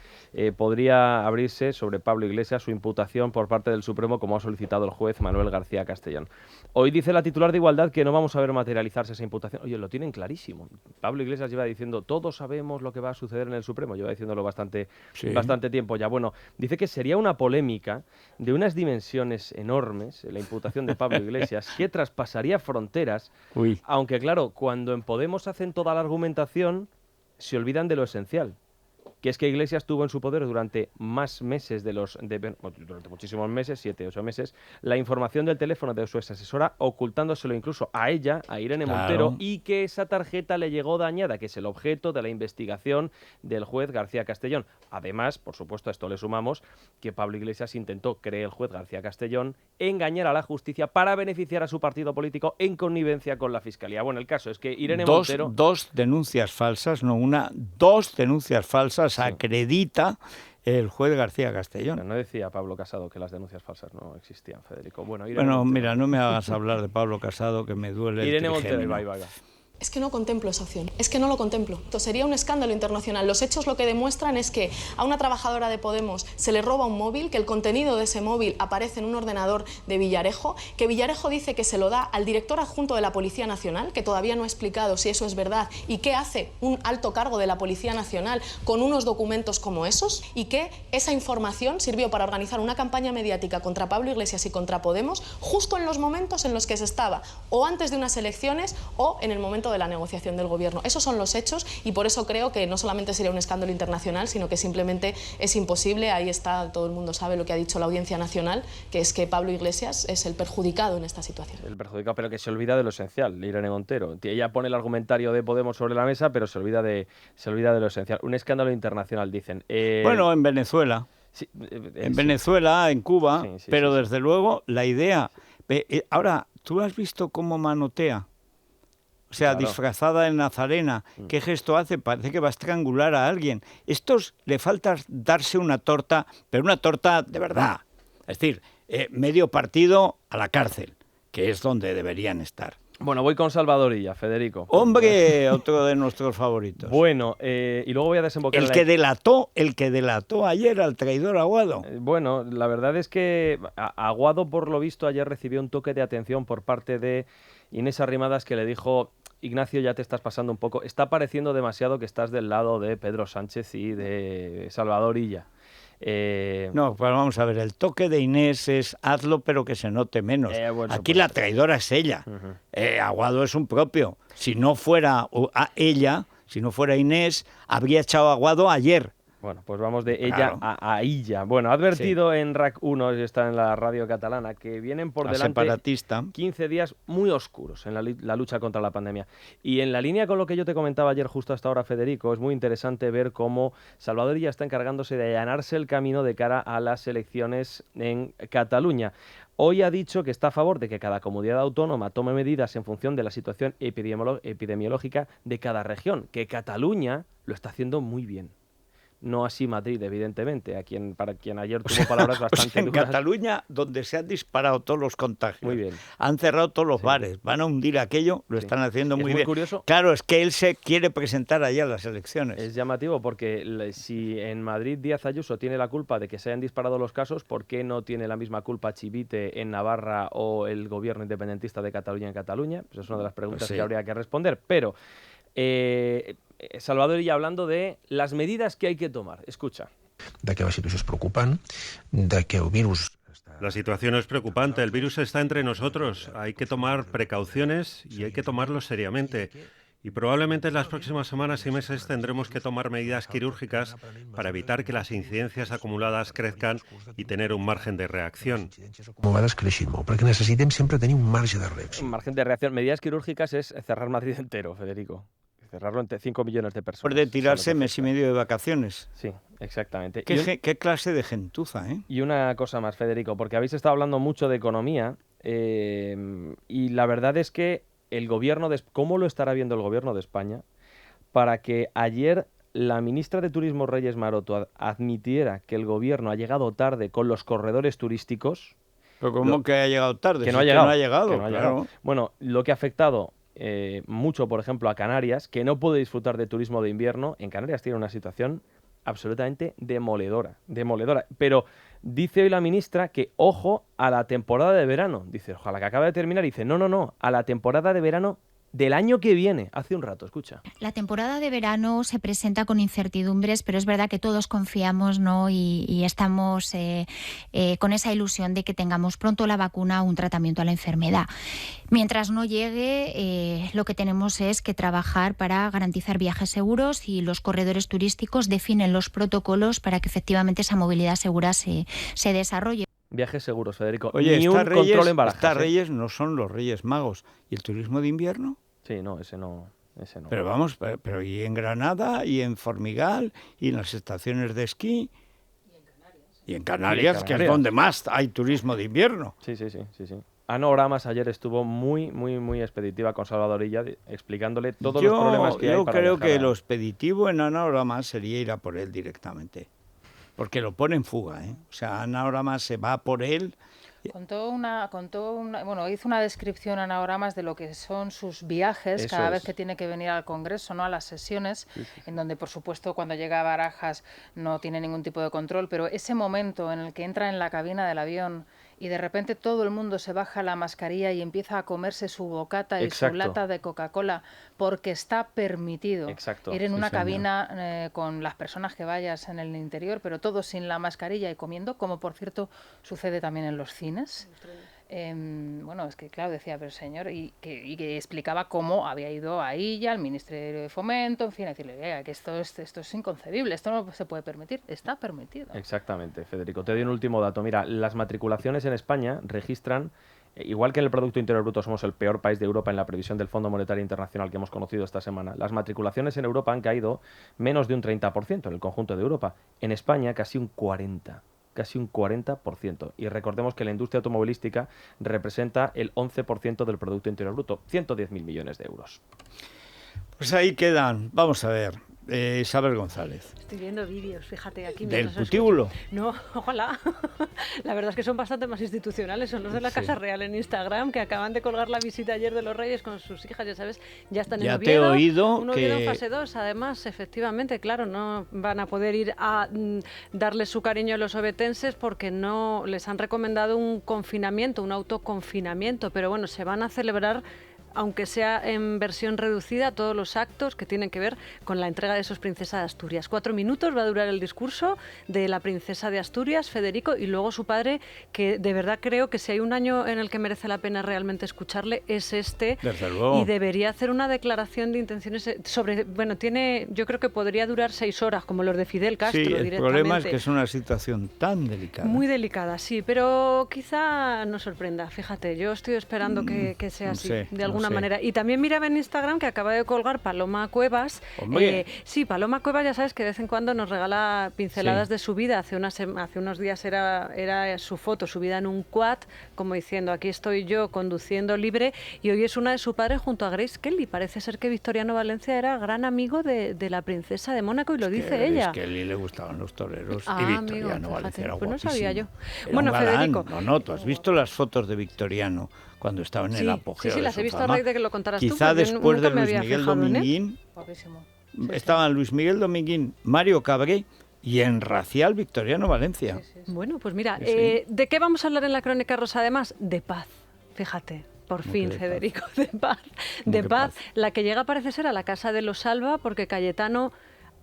podría abrirse sobre Pablo Iglesias, su imputación por parte del Supremo, como ha solicitado el juez Manuel García Castellón. Hoy dice la titular de Igualdad que no vamos a ver materializarse esa imputación. Oye, lo tienen clarísimo. Pablo Iglesias lleva diciendo, todos sabemos lo que va a suceder en el Supremo, lleva diciéndolo bastante tiempo ya. Bueno, dice que sería una polémica de unas dimensiones enormes, la imputación de Pablo Iglesias, que traspasaría fronteras, aunque claro, cuando en Podemos hacen toda la argumentación, se olvidan de lo esencial, que es que Iglesias tuvo en su poder durante más meses durante muchísimos meses, 7, 8 meses, la información del teléfono de su exasesora, ocultándoselo incluso a ella, a Irene Montero, y que esa tarjeta le llegó dañada, que es el objeto de la investigación del juez García Castellón. Además, por supuesto, a esto le sumamos que Pablo Iglesias intentó, cree el juez García Castellón, engañar a la justicia para beneficiar a su partido político en connivencia con la Fiscalía. Bueno, el caso es que Irene Montero... 2 denuncias falsas, no una, 2 denuncias falsas, acredita el juez García Castellón. Pero no decía Pablo Casado que las denuncias falsas no existían, Federico. Bueno, mira, no me hagas hablar de Pablo Casado, que me duele Irene el trigémino. Montero, va. Es que no contemplo esa opción, es que no lo contemplo. Esto sería un escándalo internacional. Los hechos lo que demuestran es que a una trabajadora de Podemos se le roba un móvil, que el contenido de ese móvil aparece en un ordenador de Villarejo, que Villarejo dice que se lo da al director adjunto de la Policía Nacional, que todavía no ha explicado si eso es verdad, y qué hace un alto cargo de la Policía Nacional con unos documentos como esos, y que esa información sirvió para organizar una campaña mediática contra Pablo Iglesias y contra Podemos, justo en los momentos en los que se estaba, o antes de unas elecciones, o en el momento de la negociación del gobierno. Esos son los hechos y por eso creo que no solamente sería un escándalo internacional, sino que simplemente es imposible. Ahí está, todo el mundo sabe lo que ha dicho la Audiencia Nacional, que es que Pablo Iglesias es el perjudicado en esta situación. El perjudicado, pero que se olvida de lo esencial, Irene Montero. Ella pone el argumentario de Podemos sobre la mesa, pero se olvida de lo esencial. Un escándalo internacional, dicen. Bueno, en Venezuela. Sí, Venezuela, en Cuba, sí, pero desde luego la idea... Ahora, ¿tú has visto cómo manotea? O sea, claro, disfrazada de nazarena. ¿Qué gesto hace? Parece que va a estrangular a alguien. Estos le falta darse una torta, pero una torta de verdad. Es decir, medio partido a la cárcel, que es donde deberían estar. Bueno, voy con Salvador Illa, Federico. ¡Hombre! Otro de nuestros favoritos. Bueno, y luego voy a desembocar... El que delató ayer al traidor Aguado. Bueno, la verdad es que Aguado, por lo visto, ayer recibió un toque de atención por parte de Inés Arrimadas, que le dijo: Ignacio, ya te estás pasando un poco. Está pareciendo demasiado que estás del lado de Pedro Sánchez y de Salvador Illa. No, pues vamos a ver, el toque de Inés es hazlo pero que se note menos. Aquí la traidora es ella. Aguado es un propio. Si no fuera ella, si no fuera Inés, habría echado Aguado ayer. Bueno, pues vamos de ella a Illa. Bueno, ha advertido en RAC 1, está en la radio catalana, que vienen por delante separatista. 15 días muy oscuros en la lucha contra la pandemia. Y en la línea con lo que yo te comentaba ayer justo hasta ahora, Federico, es muy interesante ver cómo Salvador Illa está encargándose de allanarse el camino de cara a las elecciones en Cataluña. Hoy ha dicho que está a favor de que cada comunidad autónoma tome medidas en función de la situación epidemiológica de cada región, que Cataluña lo está haciendo muy bien. No así Madrid, evidentemente, para quien ayer tuvo palabras bastante en duras. Cataluña, donde se han disparado todos los contagios, muy bien, han cerrado todos los bares, van a hundir aquello, lo están haciendo muy bien. Curioso. Claro, es que él se quiere presentar allá a las elecciones. Es llamativo porque si en Madrid Díaz Ayuso tiene la culpa de que se hayan disparado los casos, ¿por qué no tiene la misma culpa Chivite en Navarra o el gobierno independentista de Cataluña en Cataluña? Pues es una de las preguntas que habría que responder, pero... Salvador Illa hablando de las medidas que hay que tomar. Escucha. De que la situación es preocupante, de que el virus... La situación es preocupante, el virus está entre nosotros, hay que tomar precauciones y hay que tomarlo seriamente. Y probablemente en las próximas semanas y meses tendremos que tomar medidas quirúrgicas para evitar que las incidencias acumuladas crezcan y tener un margen de reacción. Porque necesitemos siempre tener un margen de reacción. Un margen de reacción. Medidas quirúrgicas es cerrar Madrid entero, Federico. Cerrarlo entre 5 millones de personas. Puede tirarse mes y medio de vacaciones. Sí, exactamente. ¿Qué clase de gentuza, eh? Y una cosa más, Federico, porque habéis estado hablando mucho de economía y la verdad es que el gobierno ¿cómo lo estará viendo el gobierno de España para que ayer la ministra de Turismo, Reyes Maroto, admitiera que el gobierno ha llegado tarde con los corredores turísticos? ¿Pero cómo que ha llegado tarde? Que no ha llegado. Que no ha llegado. Bueno, lo que ha afectado mucho, por ejemplo, a Canarias, que no puede disfrutar de turismo de invierno. En Canarias tiene una situación absolutamente demoledora. Pero dice hoy la ministra que ojo a la temporada de verano. Dice, ojalá que acabe de terminar. Dice, no, a la temporada de verano del año que viene. Hace un rato, escucha. La temporada de verano se presenta con incertidumbres, pero es verdad que todos confiamos, ¿no? Y estamos con esa ilusión de que tengamos pronto la vacuna o un tratamiento a la enfermedad. Mientras no llegue, lo que tenemos es que trabajar para garantizar viajes seguros y los corredores turísticos definen los protocolos para que efectivamente esa movilidad segura se desarrolle. Viajes seguros, Federico. Oye, ni un control en Barajas. Estas Reyes no son los Reyes Magos. ¿Y el turismo de invierno? Sí, no, ese no. Pero vamos, pero y en Granada, y en Formigal, y en las estaciones de esquí. Y en Canarias, que es donde más hay turismo de invierno. Sí. Anoramas ayer estuvo muy expeditiva con Salvador Illa, explicándole todos los problemas que hay para Yo creo que lo expeditivo en Anoramas sería ir a por él directamente. porque lo pone en fuga, ¿eh? O sea, Anagrama se va por él. Hizo una descripción Anagramas de lo que son sus viajes cada vez que tiene que venir al Congreso, ¿no? A las sesiones, en donde, por supuesto, cuando llega a Barajas no tiene ningún tipo de control, pero ese momento en el que entra en la cabina del avión y de repente todo el mundo se baja la mascarilla y empieza a comerse su bocata y su lata de Coca-Cola, porque está permitido ir en una cabina con las personas que vayas en el interior, pero todos sin la mascarilla y comiendo, como por cierto sucede también en los cines. Es que claro, decía, pero señor, y que explicaba cómo había ido ahí ya al Ministerio de Fomento, en fin, a decirle, que esto es inconcebible, esto no se puede permitir, está permitido. Exactamente, Federico. Te doy un último dato. Mira, las matriculaciones en España registran, igual que en el Producto Interior Bruto somos el peor país de Europa en la previsión del Fondo Monetario Internacional que hemos conocido esta semana, las matriculaciones en Europa han caído menos de un 30% en el conjunto de Europa. En España casi un 40%. Casi un 40%. Y recordemos que la industria automovilística representa el 11% del Producto Interior Bruto, 110.000 millones de euros. Pues ahí quedan. Vamos a ver. Isabel González. Estoy viendo vídeos, fíjate, aquí. ¿Del putíbulo? No, ojalá. La verdad es que son bastante más institucionales, son los de la Casa Real en Instagram, que acaban de colgar la visita ayer de los Reyes con sus hijas, ya sabes, ya están en Oviedo. Ya te he oído un Oviedo en fase 2, además, efectivamente, claro, no van a poder ir a darles su cariño a los ovetenses porque no les han recomendado un confinamiento, un autoconfinamiento, pero bueno, se van a celebrar, aunque sea en versión reducida, todos los actos que tienen que ver con la entrega de esos Princesa de Asturias. 4 minutos va a durar el discurso de la Princesa de Asturias, Federico, y luego su padre, que de verdad creo que si hay un año en el que merece la pena realmente escucharle, es este. Desde luego. Y debería hacer una declaración de intenciones sobre... yo creo que podría durar 6 horas, como los de Fidel Castro, directamente. El problema es que es una situación tan delicada. Muy delicada, sí, pero quizá nos sorprenda, fíjate, yo estoy esperando que sea así, de alguna manera. Y también miraba en Instagram que acaba de colgar Paloma Cuevas. Sí, Paloma Cuevas, ya sabes que de vez en cuando nos regala pinceladas de su vida. Hace unos días era su foto subida en un quad, como diciendo, aquí estoy yo conduciendo libre, y hoy es una de su padre junto a Grace Kelly. Parece ser que Victoriano Valencia era gran amigo de la princesa de Mónaco, y lo dice ella. A Grace Kelly le gustaban los toreros y Victoriano Valencia era guapísimo. No sabía yo. Bueno, Federico. No, tú has visto las fotos de Victoriano cuando estaba en el apogeo. Sí, las he visto a raíz de que lo contaras tú. Quizá después de Luis Miguel Dominguín, estaban Luis Miguel Dominguín, Mario Cabré y en Racial Victoriano Valencia. Bueno, pues mira, ¿de qué vamos a hablar en la Crónica Rosa además? De paz, fíjate. Por fin, Federico, de paz. De paz, la que llega parece ser a la casa de los Alba, porque Cayetano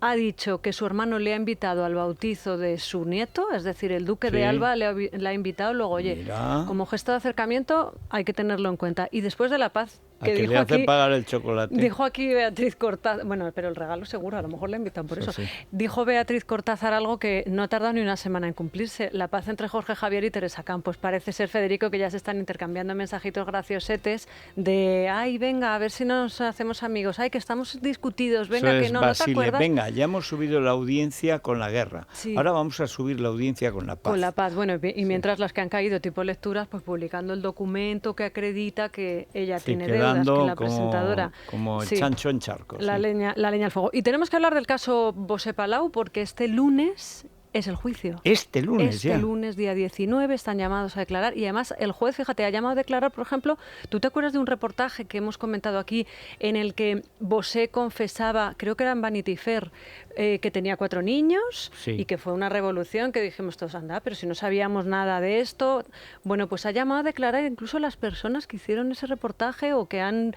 ha dicho que su hermano le ha invitado al bautizo de su nieto, es decir, el duque de Alba le ha invitado. Luego, oye, como gesto de acercamiento hay que tenerlo en cuenta. Y después de la paz, que dijo le hace aquí, pagar el chocolate. Dijo aquí Beatriz Cortázar, bueno, pero el regalo seguro, a lo mejor le invitan por eso. Dijo Beatriz Cortázar algo que no ha tardado ni una semana en cumplirse: la paz entre Jorge Javier y Teresa Campos. Parece ser, Federico, que ya se están intercambiando mensajitos graciosetes de, ay, venga, a ver si nos hacemos amigos, ay, que estamos discutidos, venga, que no, Basile, ¿no te acuerdas? Venga, ya hemos subido la audiencia con la guerra, ahora vamos a subir la audiencia con la paz. Con la paz, bueno, y mientras las que han caído tipo lecturas, pues publicando el documento que acredita que ella tiene deudas, que la presentadora. Como el chancho en charco. La leña al fuego. Y tenemos que hablar del caso Bosé Palau, porque este lunes es el juicio. Este lunes lunes, día 19, están llamados a declarar. Y además el juez, fíjate, ha llamado a declarar, por ejemplo, ¿tú te acuerdas de un reportaje que hemos comentado aquí en el que Bosé confesaba, creo que era en Vanity Fair, que tenía 4 niños y que fue una revolución, que dijimos todos, anda, pero si no sabíamos nada de esto? Bueno, pues ha llamado a declarar incluso las personas que hicieron ese reportaje o que han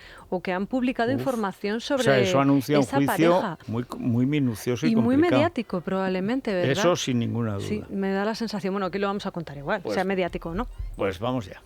publicado información sobre eso anuncia esa un juicio pareja. Muy minucioso y muy complicado. mediático, probablemente, ¿verdad? Eso sin ninguna duda. Sí, me da la sensación, bueno, aquí lo vamos a contar igual, sea mediático o no. Pues vamos ya.